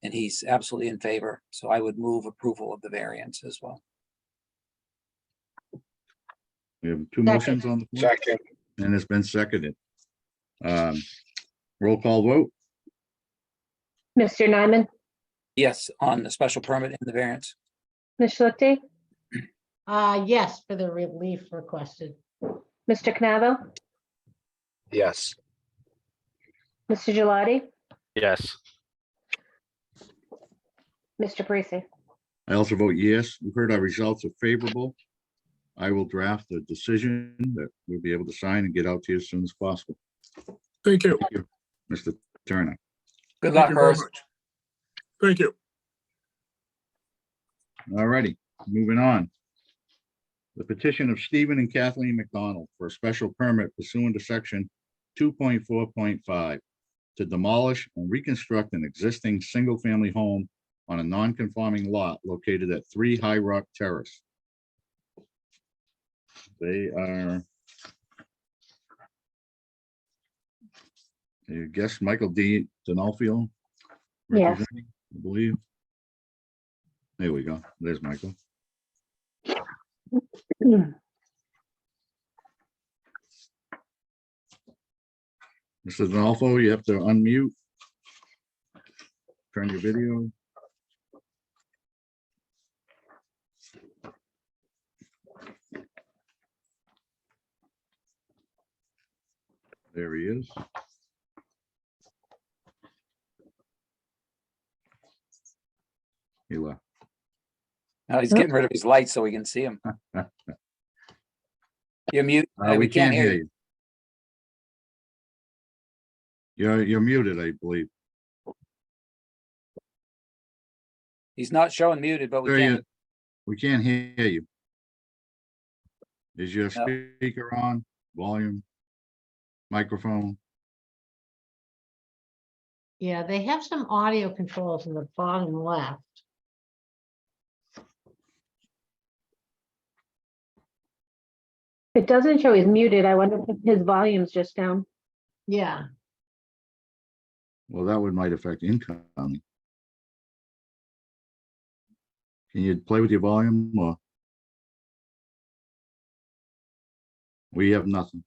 and he's absolutely in favor. So I would move approval of the variance as well. We have two motions on the floor, Second, and it's been seconded. Roll call vote. Mr. Nyman, Yes, on the special permit and the variance. Ms. Schlichting, Yes, for the relief requested. Mr. Canavo, yes. Mr. Gelati, Yes. Mr. Parisi. I also vote yes. We've heard our results are favorable. I will draft a decision that we'll be able to sign and get out to you as soon as possible. Thank you. Thank you, Mr. Turner. Good Thank luck, you very Merce. much. Thank you. All righty, moving on. The petition of Stephen and Kathleen McDonald for a special permit pursuant to section 2.4.5 to demolish and reconstruct an existing single-family home on a non-conforming lot located at 3 High Rock Terrace. They are, I guess, Michael D. D'Onofrio. Yes. representing, I believe. There we go. There's Michael. Mr. D'Onofrio, you have to unmute. Turn your video. There he is. He left. Now he's getting rid of his lights so we can see him. You're mute. We can't hear you. You're muted, I believe. He's not showing muted, but we There you- can't. We can't hear you. Is your No. speaker on? Volume? Microphone? Yeah, they have some audio controls in the bottom left. It doesn't show he's muted. I wonder if his volume's just down. Yeah, Well, that would might affect incoming. Can you play with your volume or? We have nothing.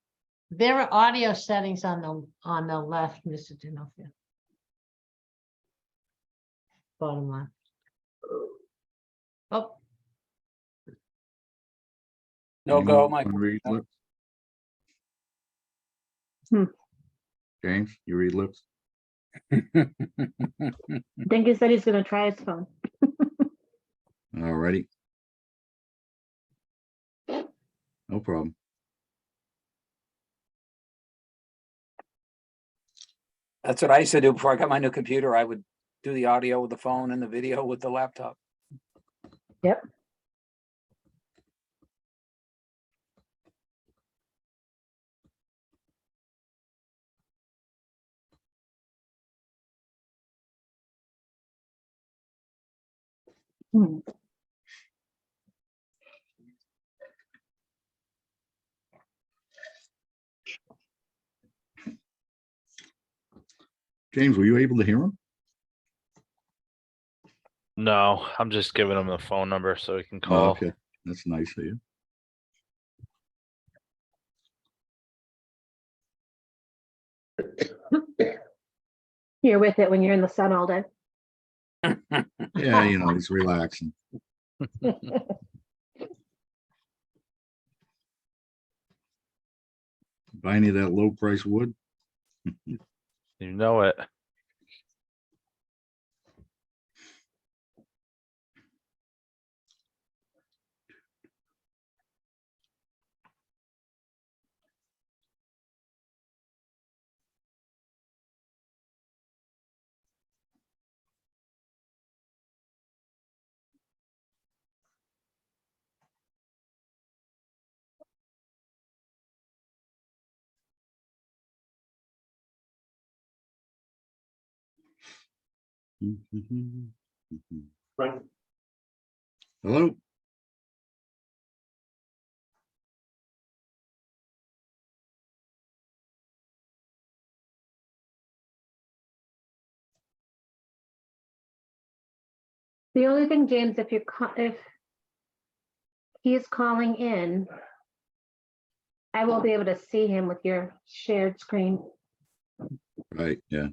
there are audio settings on the left, Mr. D'Onofrio. Bottom left. Oh, No go, Anyone Michael. read No. lips? Hmm. James, you read lips? I think he said he's gonna try his phone. Alrighty. No problem. That's what I used to do before I got my new computer. I would do the audio with the phone and the video with the laptop. Yep. Hmm. James, were you able to hear him? No, I'm just giving him the phone number so he can Oh, call. okay, that's nice of you. You're with it when you're in the sun all day. Yeah, you know, he's relaxing. Buy any of that low price wood? You know it. Hello? The only thing, James, if if he is calling in, I won't be able to see him with your shared screen. Right, yeah.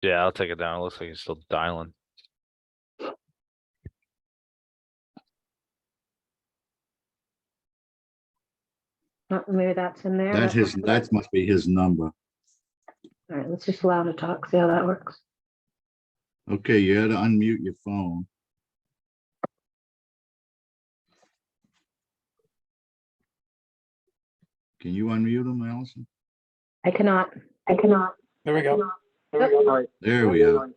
Yeah, I'll take it down. It looks like he's still dialing. Maybe that's in there. That's his, that must be his number. All right, let's just allow him to talk, see how that works. Okay, you had to unmute your phone. Can you unmute him, Allison? I cannot. There we go. There we are.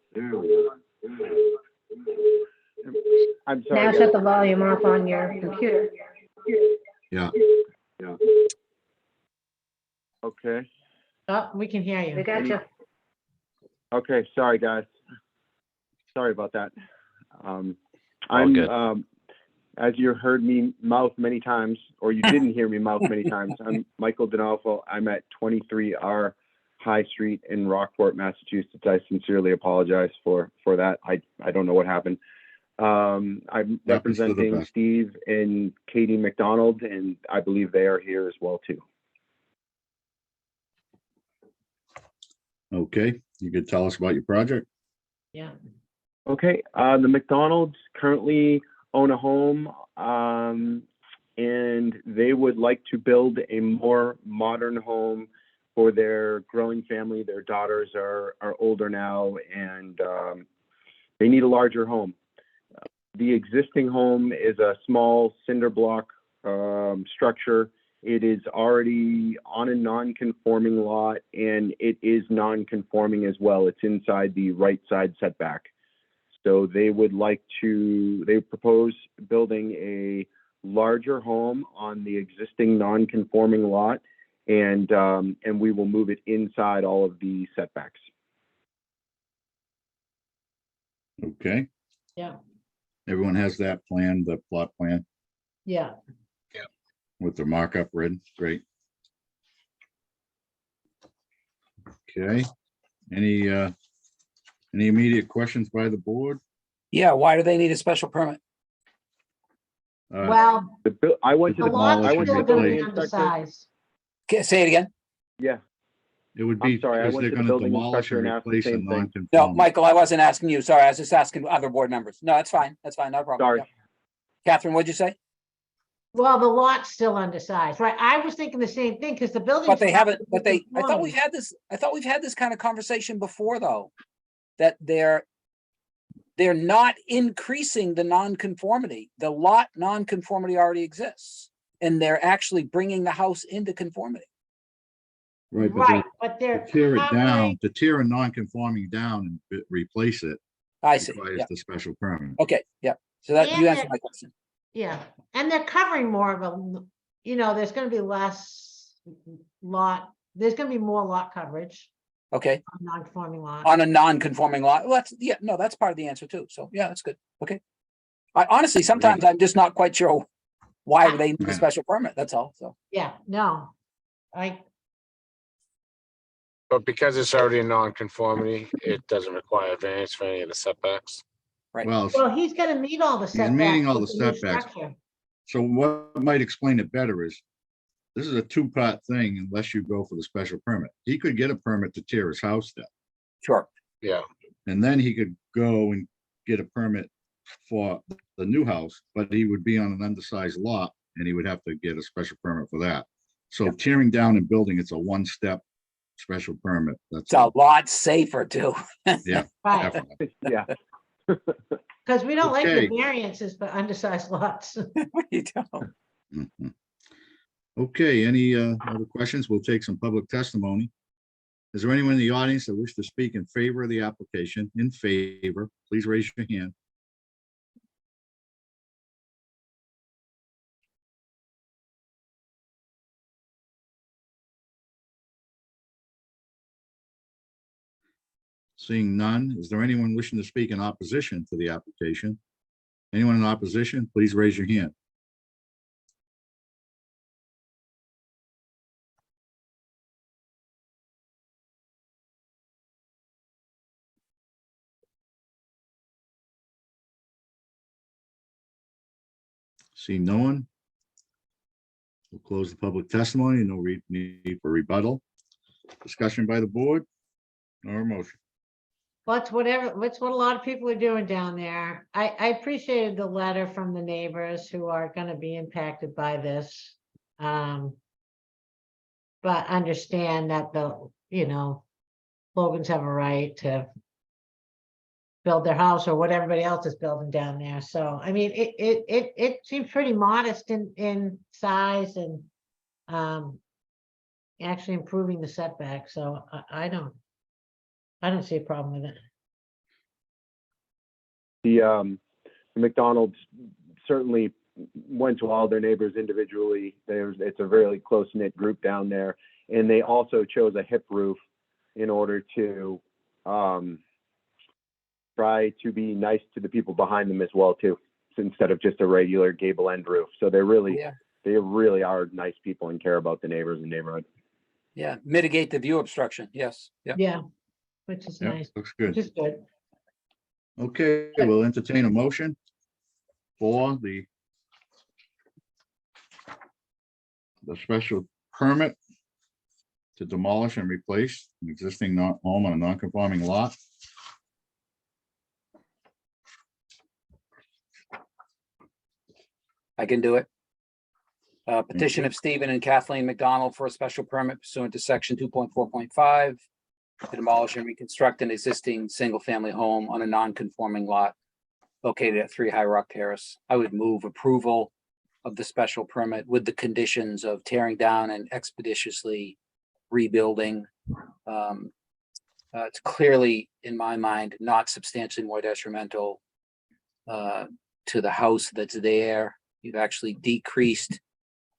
I'm sorry. Now guys. shut the volume off on your computer. Yeah. Okay, Oh, we can hear you. We got you. okay, sorry, guys. Sorry about that. All I'm, good. as you heard me mouth many times, or you didn't hear me mouth many times, I'm Michael Donalfo. I'm at 23R High Street in Rockport, Massachusetts. I sincerely apologize for that. I don't know what happened. I'm Happens to the representing best. Steve and Katie McDonald, and I believe they are here as well too. Okay, you could tell us about your project? Yeah. Okay, the McDonald's currently own a home, and they would like to build a more modern home for their growing family. Their daughters are older now, and they need a larger home. The existing home is a small cinder block structure. It is already on a non-conforming lot, and it is non-conforming as well. It's inside the right side setback. So they propose building a larger home on the existing non-conforming lot, and we will move it inside all of the setbacks. Okay, Yeah, everyone has that plan, the plot plan yeah. with the markup written, great. Okay, any immediate questions by the board? Yeah, why do they need a special permit? Well, I went to the the lot's I went to still the gonna building be inspector. undersized. Say it again. Yeah, It would be I'm sorry, I because went they're to the gonna building demolish inspector and and asked the replace a same thing. No, non-conforming. Michael, I wasn't asking you. Sorry, I was just asking other board members. No, that's fine. That's fine. No problem. Sorry. Yep. Catherine, what'd you say? Well, the lot's still undersized, right? I was thinking the same thing, because the building. But they haven't, I thought we've had this kind of conversation before, though. That they're not increasing the nonconformity. The lot nonconformity already exists. And they're actually bringing the house into conformity. Right, Right, but but they're to tear it down, covering, to tear a non-conforming down and replace it I see. requires Yeah. the special permit. Okay. Yeah. So that you And answered it- my question. yeah, and they're covering more of a, there's gonna be less lot, there's gonna be more lot coverage Okay. on non-conforming lot. On a non-conforming lot. Well, that's part of the answer too. So yeah, that's good. Okay. I honestly, sometimes I'm just not quite sure why they need a Right. special permit. That's all. So. Yeah, no, But because it's already a non-conformity, it doesn't require variance for any of the setbacks. Right. Well, well, he's gonna meet all the he's setbacks. meeting all the with new setbacks. structure. So what might explain it better is, this is a two-part thing unless you go for the special permit. He could get a permit to tear his house down, Sure. Yeah, and then he could go and get a permit for the new house, but he would be on an undersized lot, and he would have to get a special permit for that. So tearing down and building, it's a one-step special permit. That's It's a all. lot safer too. Yeah, Right, definitely. Yeah. because we don't like Okay. the variances for undersized lots. You don't. Mhm. Okay, any other questions? We'll take some public testimony. Is there anyone in the audience that wish to speak in favor of the application? In favor, please raise your hand. Seeing none, is there anyone wishing to speak in opposition to the application? Anyone in opposition, please raise your hand. Seeing no one, we'll close the public testimony. No need for rebuttal. Discussion by the board or a motion. Well, it's what a lot of people are doing down there. I appreciated the letter from the neighbors who are gonna be impacted by this. But understand that Logans have a right to build their house or what everybody else is building down there. So, I mean, it seems pretty modest in size and actually improving the setback. So I don't see a problem with it. The McDonald's certainly went to all their neighbors individually. It's a really close-knit group down there. And they also chose a hip roof in order to try to be nice to the people behind them as well too, instead of just a regular gable end roof. So they really are nice people and care about the neighbors and neighborhood. Yeah, mitigate the view obstruction. Yes. Yep. Yeah, which is Yeah, nice, looks good. which is good. Okay, we'll entertain a motion for the special permit to demolish and replace an existing home on a non-conforming lot. I can do it. Petition of Stephen and Kathleen McDonald for a special permit pursuant to section 2.4.5 to demolish and reconstruct an existing single-family home on a non-conforming lot located at 3 High Rock Terrace. I would move approval of the special permit with the conditions of tearing down and expeditiously rebuilding. It's clearly, in my mind, not substantially more detrimental to the house that's there. You've actually decreased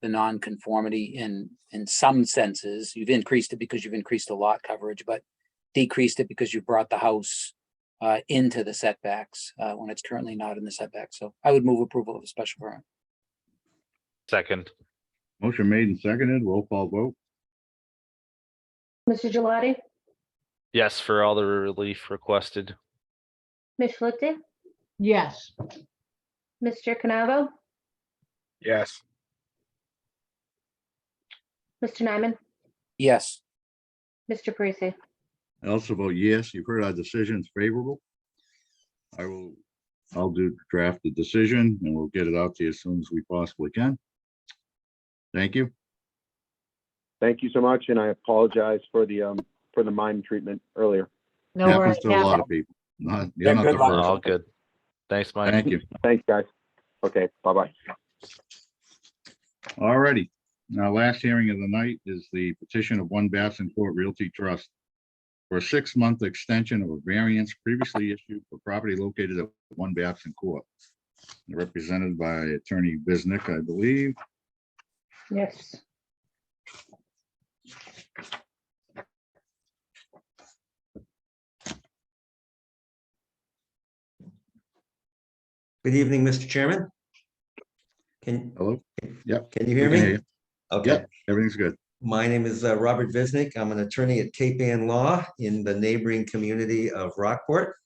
the non-conformity in some senses. You've increased it because you've increased the lot coverage, but decreased it because you brought the house into the setbacks when it's currently not in the setback. So I would move approval of a special permit. Second. Motion made and seconded, roll call vote. Mr. Gelati, Yes, for all the relief requested. Ms. Schlichting, Yes, Mr. Canavo, Yes. Mr. Nyman, Yes. Mr. Parisi. I also vote yes. You've heard our decision is favorable. I'll draft the decision and we'll get it out to you as soon as we possibly can. Thank you. Thank you so much. And I apologize for the mime treatment earlier. no worries. Happens to a lot of people. You're Yeah, not good the luck. first. All good. Thanks, Mike. Thank you. Thanks, guys. Okay, bye-bye. All righty. Now, last hearing of the night is the petition of One Babson Court Realty Trust for a 6-month extension of a variance previously issued for property located at One Babson Court. Represented by Attorney Bisnick, I believe. Yes. Good evening, Mr. Chairman. Hello? Yep. Can you hear we can me? you. Okay. Yep, everything's good. My name is Robert Visnick. I'm an attorney at Cape Ann Law in the neighboring community of Rockport.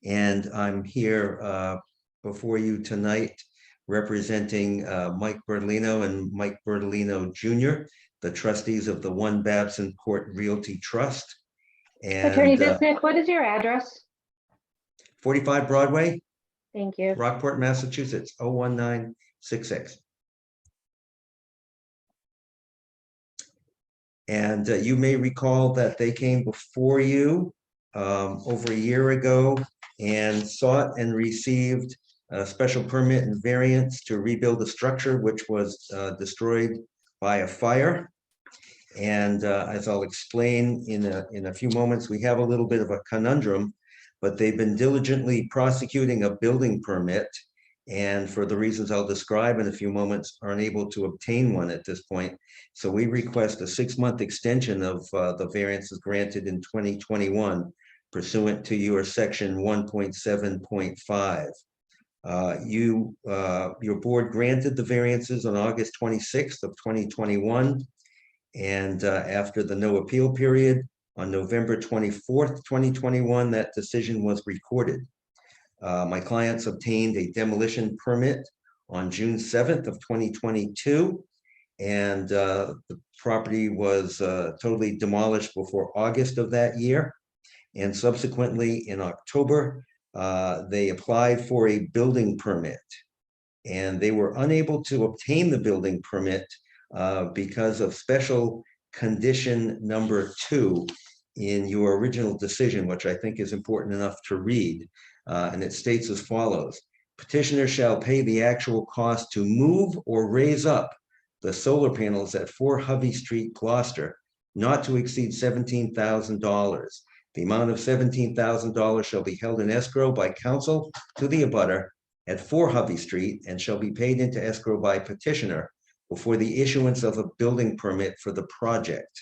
And I'm here before you tonight representing Mike Bertolino and Mike Bertolino Jr., the trustees of the One Babson Court Realty Trust. And Attorney Visnick, what is your address? 45 Broadway, Thank you. Rockport, Massachusetts, 01966. And you may recall that they came before you over a year ago and sought and received a special permit and variance to rebuild a structure which was destroyed by a fire. And as I'll explain in a few moments, we have a little bit of a conundrum, but they've been diligently prosecuting a building permit, and for the reasons I'll describe in a few moments, are unable to obtain one at this point. So we request a 6-month extension of the variances granted in 2021 pursuant to your section 1.7.5. Your board granted the variances on August 26th of 2021. And after the no appeal period on November 24th, 2021, that decision was recorded. My clients obtained a demolition permit on June 7th of 2022. And the property was totally demolished before August of that year. And subsequently in October, they applied for a building permit. And they were unable to obtain the building permit because of special condition number 2 in your original decision, which I think is important enough to read. And it states as follows: petitioner shall pay the actual cost to move or raise up the solar panels at 4 Hovey Street, Gloucester, not to exceed $17,000. The amount of $17,000 shall be held in escrow by counsel to the abutter at 4 Hovey Street and shall be paid into escrow by petitioner before the issuance of a building permit for the project.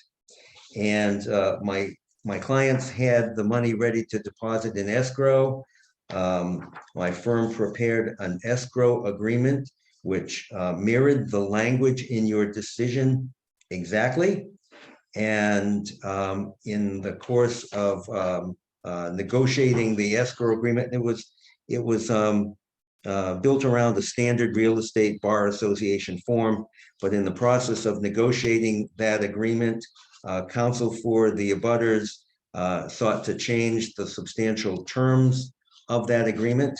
And my clients had the money ready to deposit in escrow. My firm prepared an escrow agreement which mirrored the language in your decision exactly. And in the course of negotiating the escrow agreement, it was built around the standard real estate bar association form. But in the process of negotiating that agreement, counsel for the abutters sought to change the substantial terms of that agreement,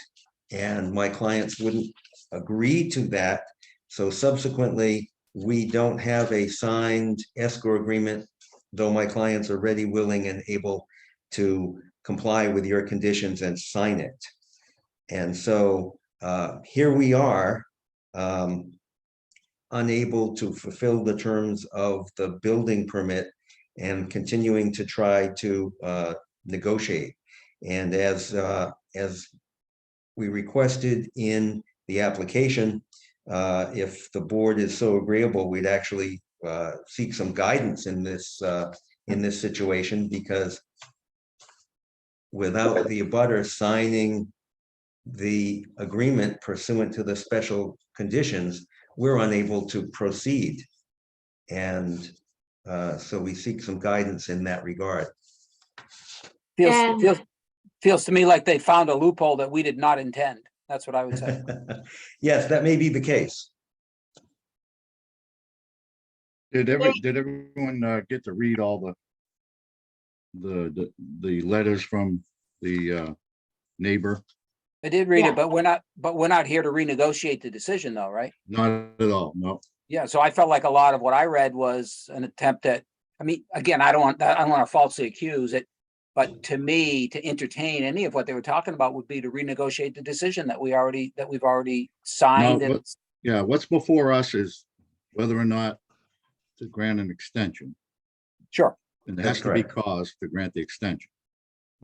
and my clients wouldn't agree to that. So subsequently, we don't have a signed escrow agreement, though my clients are ready, willing, and able to comply with your conditions and sign it. And so here we are, unable to fulfill the terms of the building permit and continuing to try to negotiate. And as we requested in the application, if the board is so agreeable, we'd actually seek some guidance in this situation, because without the abutter signing the agreement pursuant to the special conditions, we're unable to proceed. And so we seek some guidance in that regard. Feels to me like they found a loophole that we did not intend. That's what I would say. Yes, that may be the case. Did everyone get to read all the letters from the neighbor? I did read it, but we're not here to renegotiate the decision though, right? Not at all, no. Yeah, so I felt like a lot of what I read was an attempt at, I mean, again, I don't want to falsely accuse it, but to me, to entertain any of what they were talking about would be to renegotiate the decision that we've already signed. No, yeah, what's before us is whether or not to grant an extension. Sure. And there has to be cause to grant the extension.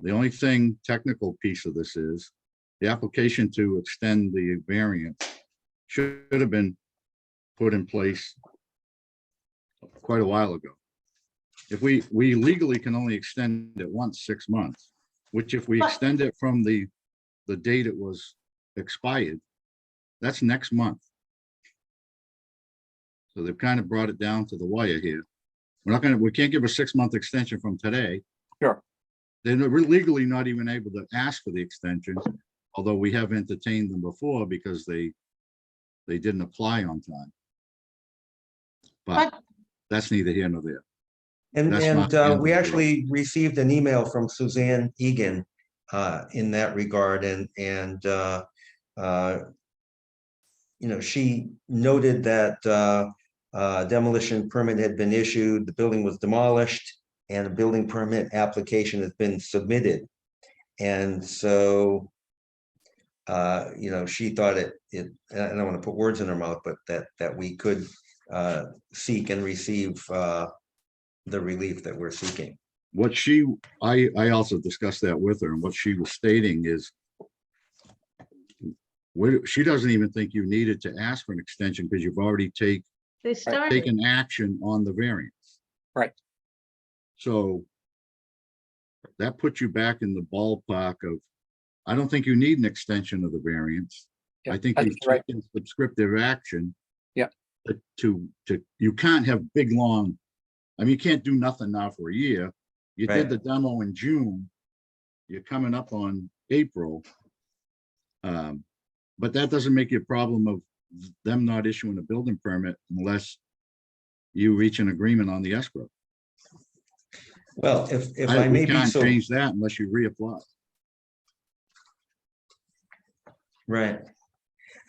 The only thing, technical piece of this is the application to extend the variance should have been put in place quite a while ago. If we legally can only extend it once 6 months, which if we extend it from the date it was expired, that's next month. So they've kind of brought it down to the wire here. We can't give a 6-month extension from today. Sure. They're legally not even able to ask for the extension, although we have entertained them before because they didn't apply on time. But that's neither here nor there. And we actually received an email from Suzanne Egan in that regard, and she noted that demolition permit had been issued, the building was demolished, and a building permit application has been submitted. And so, she thought it, I don't want to put words in her mouth, but that we could seek and receive the relief that we're seeking. What I also discussed that with her, and what she was stating is she doesn't even think you needed to ask for an extension because you've already taken action on the variance. Right. So that puts you back in the ballpark of, I don't think you need an extension of the variance. Yeah, I think I you've think you're right. taken subscriptive action. Yeah. You can't have big, long, I mean, you can't do nothing now for a year. You Right. did the demo in June. You're coming up on April. But that doesn't make it a problem of them not issuing a building permit unless you reach an agreement on the escrow. Well, if I may We be can't so, change that unless you reapply. right.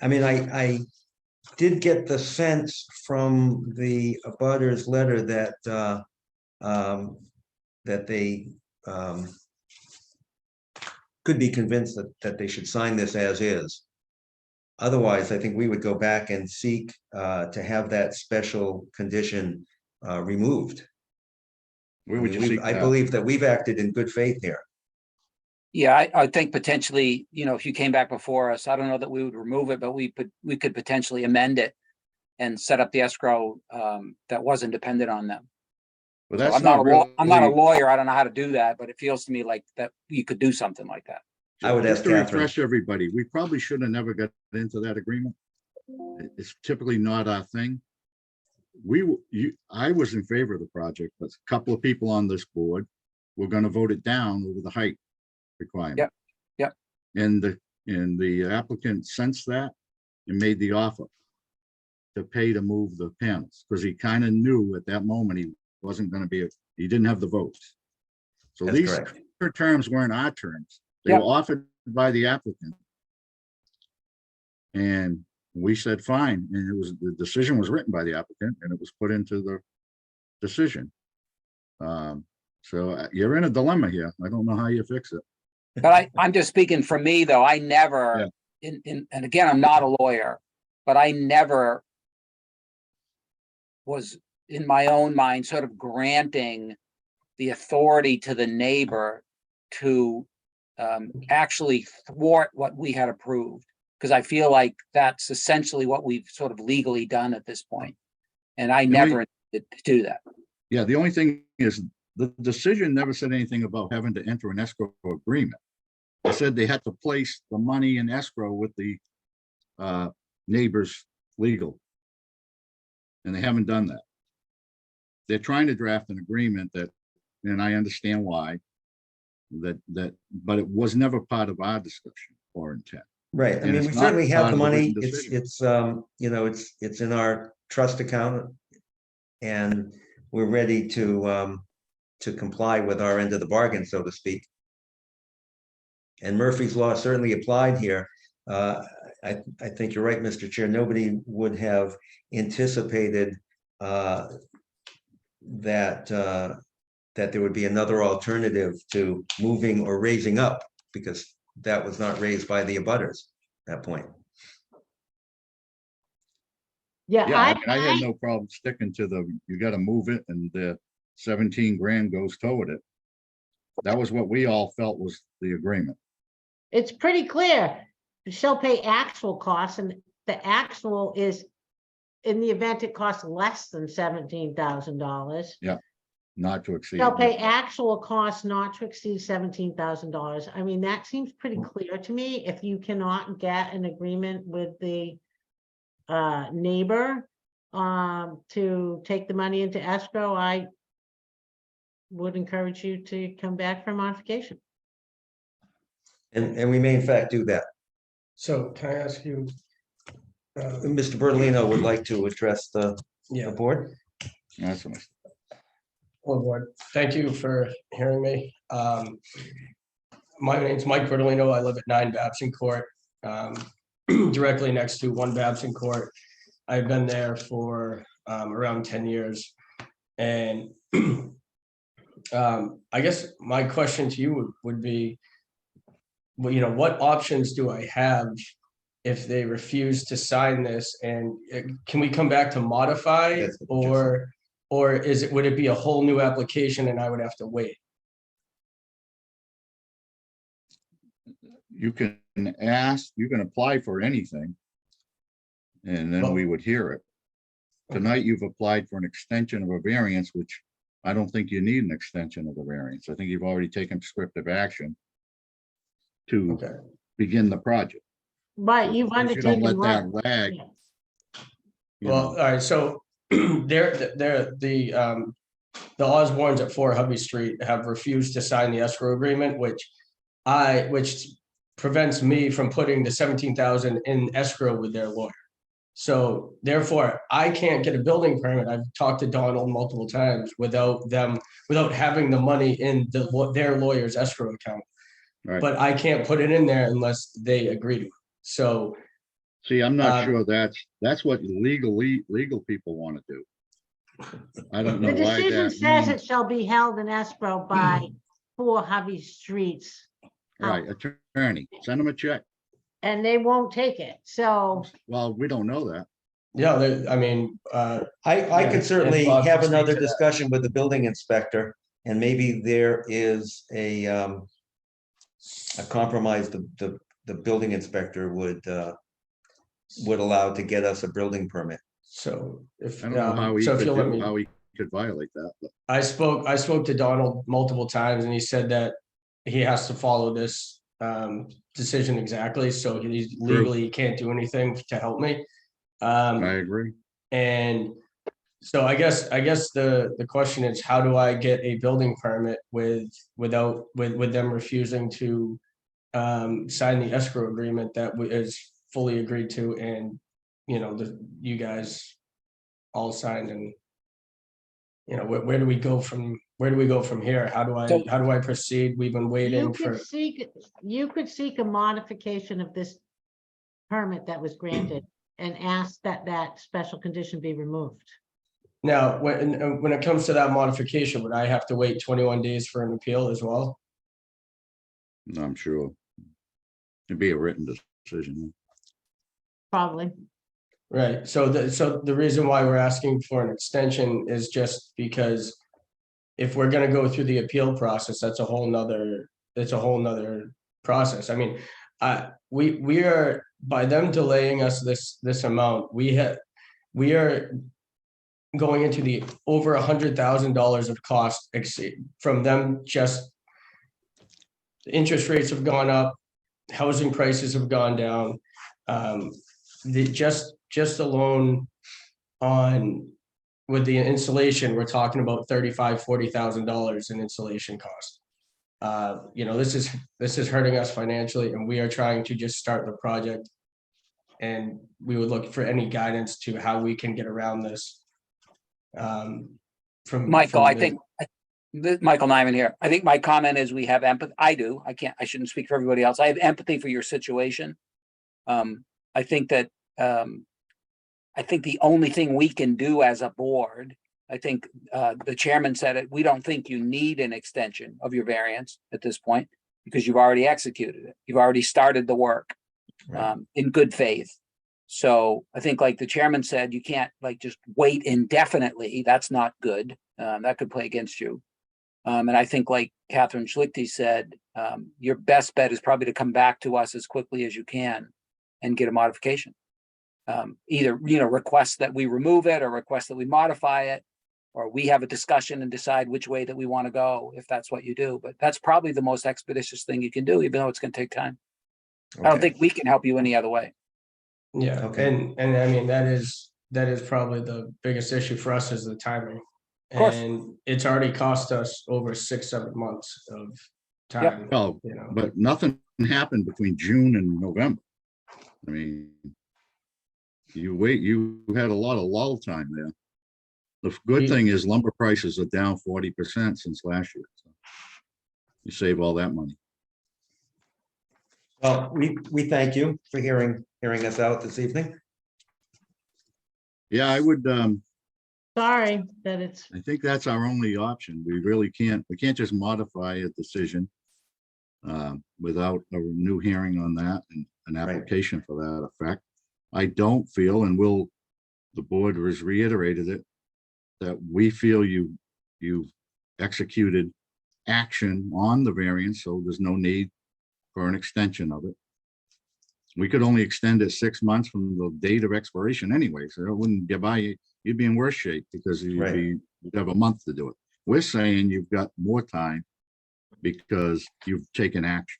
I mean, I did get the sense from the abutters letter that, that they, could be convinced that they should sign this as is. Otherwise, I think we would go back and seek, to have that special condition, removed. Where I would mean, you seek I that? believe that we've acted in good faith here. Yeah, I think potentially, if you came back before us, I don't know that we would remove it, but we could potentially amend it and set up the escrow that wasn't dependent on them. Well, So that's I'm not a really, lawyer. I don't know how to do that, but it feels to me like that you could do something like that. I would just ask to Catherine. refresh everybody, we probably should have never got into that agreement. It's typically not our thing. I was in favor of the project, but a couple of people on this board were gonna vote it down over the height requirement. Yep, yep. And the applicant sensed that and made the offer to pay to move the panels, because he kind of knew at that moment he wasn't gonna be, he didn't have the votes. So That's these correct. terms weren't our terms. They Yep. were offered by the applicant. And we said, fine, and the decision was written by the applicant and it was put into the decision. So you're in a dilemma here. I don't know how you fix it. But I'm just speaking for me, though. I never, and again, I'm not a lawyer, but I never was in my own mind sort of granting the authority to the neighbor to actually thwart what we had approved. Because I feel like that's essentially what we've sort of legally done at this point. And I never intended to do that. Yeah, the only thing is the decision never said anything about having to enter an escrow agreement. It said they had to place the money in escrow with the neighbor's legal. And they haven't done that. They're trying to draft an agreement that, and I understand why, but it was never part of our discussion or intent. Right, I And mean, it's we not certainly have part the of the money, written it's, decision. it's in our trust account. And we're ready to comply with our end of the bargain, so to speak. And Murphy's Law certainly applied here. I think you're right, Mr. Chair, nobody would have anticipated that there would be another alternative to moving or raising up, because that was not raised by the abutters at that point. Yeah, Yeah, I mean, I had no problem sticking to you gotta move it and the 17 grand goes toward it. That was what we all felt was the agreement. it's pretty clear. Shall pay actual costs, and the actual is in the event it costs less than $17,000. Yeah, not to exceed. Shall pay actual costs not to exceed $17,000. I mean, that seems pretty clear to me. If you cannot get an agreement with the neighbor to take the money into escrow, I would encourage you to come back for modification. And we may in fact do that. So can I ask you? Mr. Bertolino would like to address the board. That's what Hello, board. Thank you for hearing me. My name's Mike Bertolino. I live at 9 Babson Court, directly next to 1 Babson Court. I've been there for around 10 years. And I guess my question to you would be, well, what options do I have if they refuse to sign this? And can we come back to modify, or would it be a whole new application and I would have to wait? You can ask, you can apply for anything. And then we would hear it. Tonight, you've applied for an extension of a variance, which I don't think you need an extension of the variance. I think you've already taken prescriptive action to Okay. begin the project. But you've If you don't undertaken let work. that lag, Yeah. you Well, know, all right, so the Osbornes at 4 Hubby Street have refused to sign the escrow agreement, which prevents me from putting the 17,000 in escrow with their lawyer. So therefore, I can't get a building permit. I've talked to Donald multiple times without having the money in their lawyer's escrow account. right. But I can't put it in there unless they agree to it. So See, I'm not um, sure that's what legal people want to do. I don't know The why decision that says means, it shall be held in escrow by 4 Hubby Streets. right, attorney, send them a check. And they won't take it. So Well, we don't know that. yeah, I mean, I Yeah, could certainly if Bob have can speak another to that. discussion with the building inspector, and maybe there is a compromise the building inspector would allow to get us a building permit. so if I don't know how he so if could you'll let do, me. how he could violate that, but I spoke to Donald multiple times and he said that he has to follow this decision exactly. So he's legally can't do anything to help me. I agree. And so I guess the question is, how do I get a building permit with them refusing to sign the escrow agreement that is fully agreed to, and you guys all signed, and where do we go from here? How do I proceed? We've been waiting for. you could seek a modification of this permit that was granted and ask that special condition be removed. Now, when it comes to that modification, would I have to wait 21 days for an appeal as well? I'm sure. It'd be a written decision. Probably. Right, so the reason why we're asking for an extension is just because if we're gonna go through the appeal process, that's a whole nother process. I mean, we are, by them delaying us this amount, we are going into the over $100,000 of cost from them. Just interest rates have gone up, housing prices have gone down. Just alone on with the installation, we're talking about $35,000-$40,000 in installation cost. This is hurting us financially, and we are trying to just start the project. And we would look for any guidance to how we can get around this. Michael, Michael Nyman here. I think my comment is we have empathy. I shouldn't speak for everybody else. I have empathy for your situation. I think that I think the only thing we can do as a board, I think the chairman said it, we don't think you need an extension of your variance at this point because you've already executed it. You've already started the work in good faith. So I think like the chairman said, you can't just wait indefinitely. That's not good. That could play against you. And I think like Catherine Schlichty said, your best bet is probably to come back to us as quickly as you can and get a modification. Either, request that we remove it or request that we modify it, or we have a discussion and decide which way that we want to go, if that's what you do. But that's probably the most expeditious thing you can do, even though it's going to take time. I don't think we can help you any other way. Yeah, and I mean, that is probably the biggest issue for us is the timing. Of course. And it's already cost us over 6-7 months of time. Well, but nothing happened between June and November. I mean, you had a lot of lull time there. The good thing is lumber prices are down 40% since last year. So you save all that money. Well, we thank you for hearing us out this evening. Yeah, I would, Sorry that it's. I think that's our only option. We can't just modify a decision without a new hearing on that and an application for that effect. I don't feel, and the board has reiterated it, that we feel you've executed action on the variance, so there's no need for an extension of it. We could only extend it 6 months from the date of expiration anyway, so it wouldn't get by you. You'd be in worse shape because you'd have a month to do it. We're saying you've got more time because you've taken action.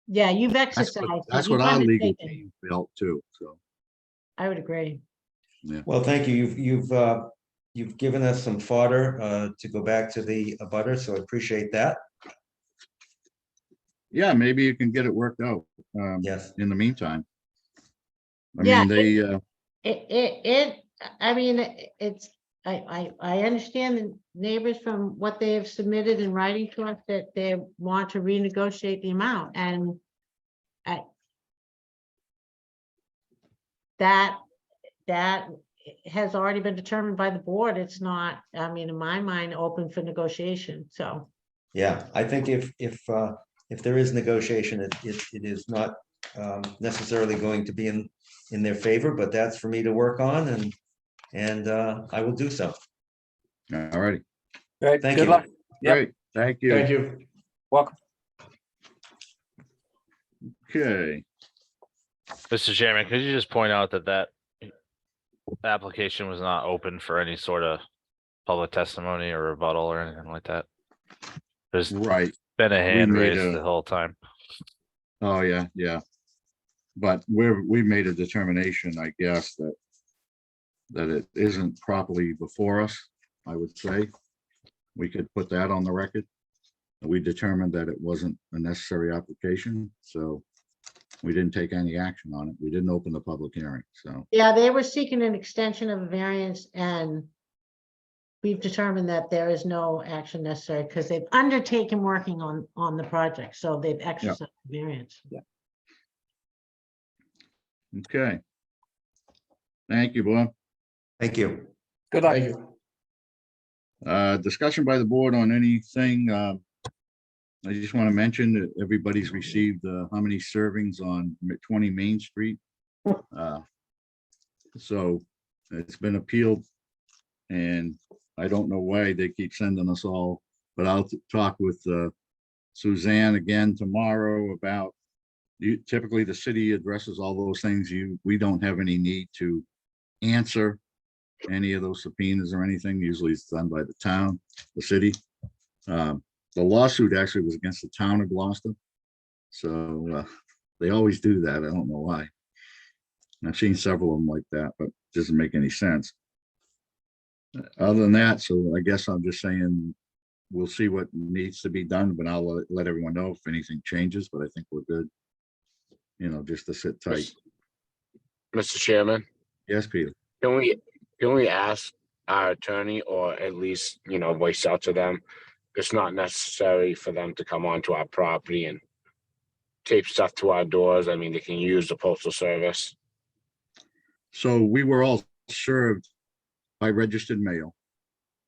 Yeah, you've That's exercised. what, it, that's you've what our legal undertaken. team felt too, so, I would agree. yeah. Well, thank you. You've given us some fodder to go back to the abutter, so I appreciate that. Yeah, maybe you can get it worked out, Yes. in the meantime. I Yeah, mean, they, I mean, it's, I understand the neighbors from what they have submitted in writing to us that they want to renegotiate the amount and that has already been determined by the board. It's not, I mean, in my mind, open for negotiation, so. Yeah, I think if there is negotiation, it is not necessarily going to be in their favor, but that's for me to work on and I will do so. all righty, Great, Thank good you. luck. Yep, great, thank you. Thank you. welcome. Okay, Mr. Chairman, could you just point out that that application was not open for any sort of public testimony or rebuttal or anything like that? There's right. been a hand made raised a- the whole time. Oh, yeah, yeah. But we made a determination, I guess, that it isn't properly before us, I would say. We could put that on the record. We determined that it wasn't a necessary application, so we didn't take any action on it. We didn't open the public hearing, so. Yeah, they were seeking an extension of a variance and we've determined that there is no action necessary because they've undertaken working on the project, so they've exercised the variance. Yeah. Okay. Thank you, Bob. Thank you. Good luck. Thank you. Discussion by the board on anything. I just want to mention that everybody's received how many servings on 20 Main Street. So it's been appealed and I don't know why they keep sending us all, but I'll talk with Suzanne again tomorrow about typically the city addresses all those things. We don't have any need to answer any of those subpoenas or anything. Usually it's done by the town, the city. The lawsuit actually was against the town of Gloucester. So they always do that. I don't know why. I've seen several of them like that, but it doesn't make any sense. Other than that, so I guess I'm just saying, we'll see what needs to be done, but I'll let everyone know if anything changes, but I think we're good. You know, just to sit tight. Mr. Chairman, Yes, Peter. can we ask our attorney, or at least, voice out to them? It's not necessary for them to come onto our property and tape stuff to our doors. I mean, they can use the postal service. So we were all served by registered mail.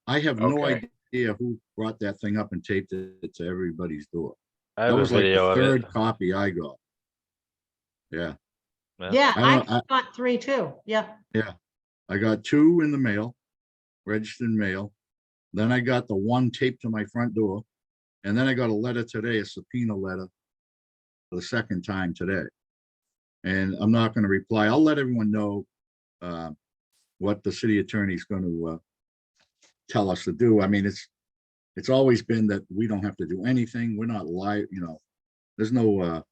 I have no Okay. idea who brought that thing up and taped it to everybody's door. I That have a was like video the of third it. copy I got. Yeah, Yeah, I I don't- got 3 too. Yeah. yeah. I got 2 in the mail, registered mail. Then I got the 1 taped to my front door. And then I got a letter today, a subpoena letter for the second time today. And I'm not going to reply. I'll let everyone know what the city attorney is going to tell us to do. I mean, it's always been that we don't have to do anything. We're not there's no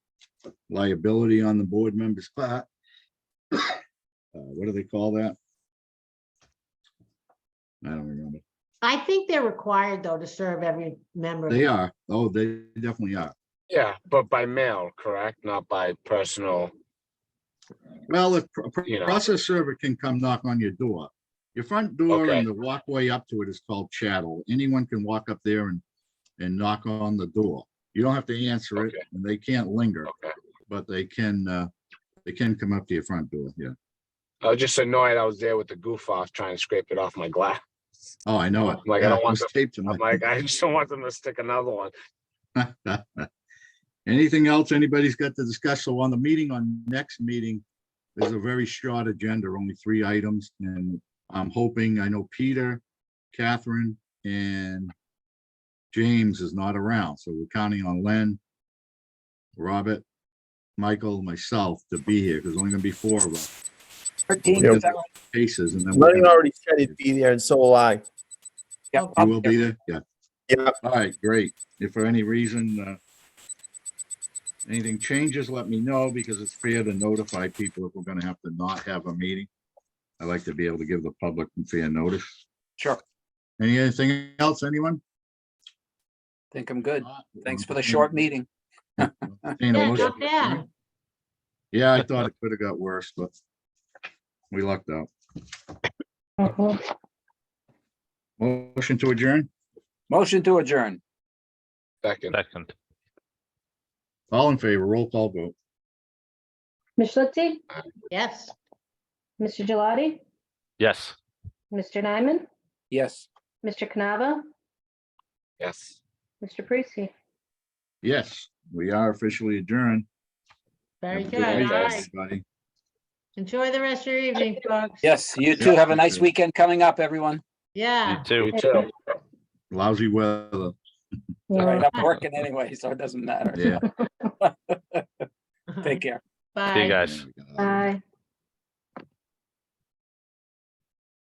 liability on the board members' part. What do they call that? I don't remember. I think they're required though to serve every member. They are. Oh, they definitely are. Yeah, but by mail, correct? Not by personal. Well, if You know. process server can come knock on your door, your front door Okay. and the walkway up to it is called chattel. Anyone can walk up there and knock on the door. You don't have to answer it, Okay. and they can't linger, Okay. but they can come up to your front door. Yeah. I was just annoyed. I was there with the goof off trying to scrape it off my glass. Oh, I know it. Like, I Yeah, don't it want was them- taped to my. I'm like, I just don't want them to stick another one. Anything else anybody's got to discuss? So on the meeting, on next meeting, there's a very short agenda, only 3 items, and I'm hoping, I know Peter, Catherine, and James is not around, so we're counting on Len, Robert, Michael, myself to be here, because there's only gonna be 4 of us. 13th, Yeah. is that right? Cases, and then Lenny we're already said he'd be there, and so will I. Yeah, you will be there? Yeah. Yeah. All right, great. If for any reason, anything changes, let me know because it's fair to notify people if we're gonna have to not have a meeting. I like to be able to give the public fair notice. Sure. Anything else, anyone? Think I'm good. Thanks for the short meeting. Entertain a Yeah, motion. not bad. Yeah, I thought it could have got worse, but we lucked out. Motion to adjourn? Motion to adjourn. Second. Second. All in favor, roll call vote. Ms. Lipsy, Yes. Mr. Gelati, Yes. Mr. Nyman, Yes. Mr. Canava, Yes. Mr. Parisi. Yes, we are officially adjourned. Very Have a good. All week, right. everybody. Enjoy the rest of your evening, folks. Yes, you too. Have a nice weekend coming up, everyone. Yeah. You too. You too. Lousy weather. All right, I'm working anyway, so it doesn't matter. Yeah. Take care. Bye. See you guys. There we go. Bye.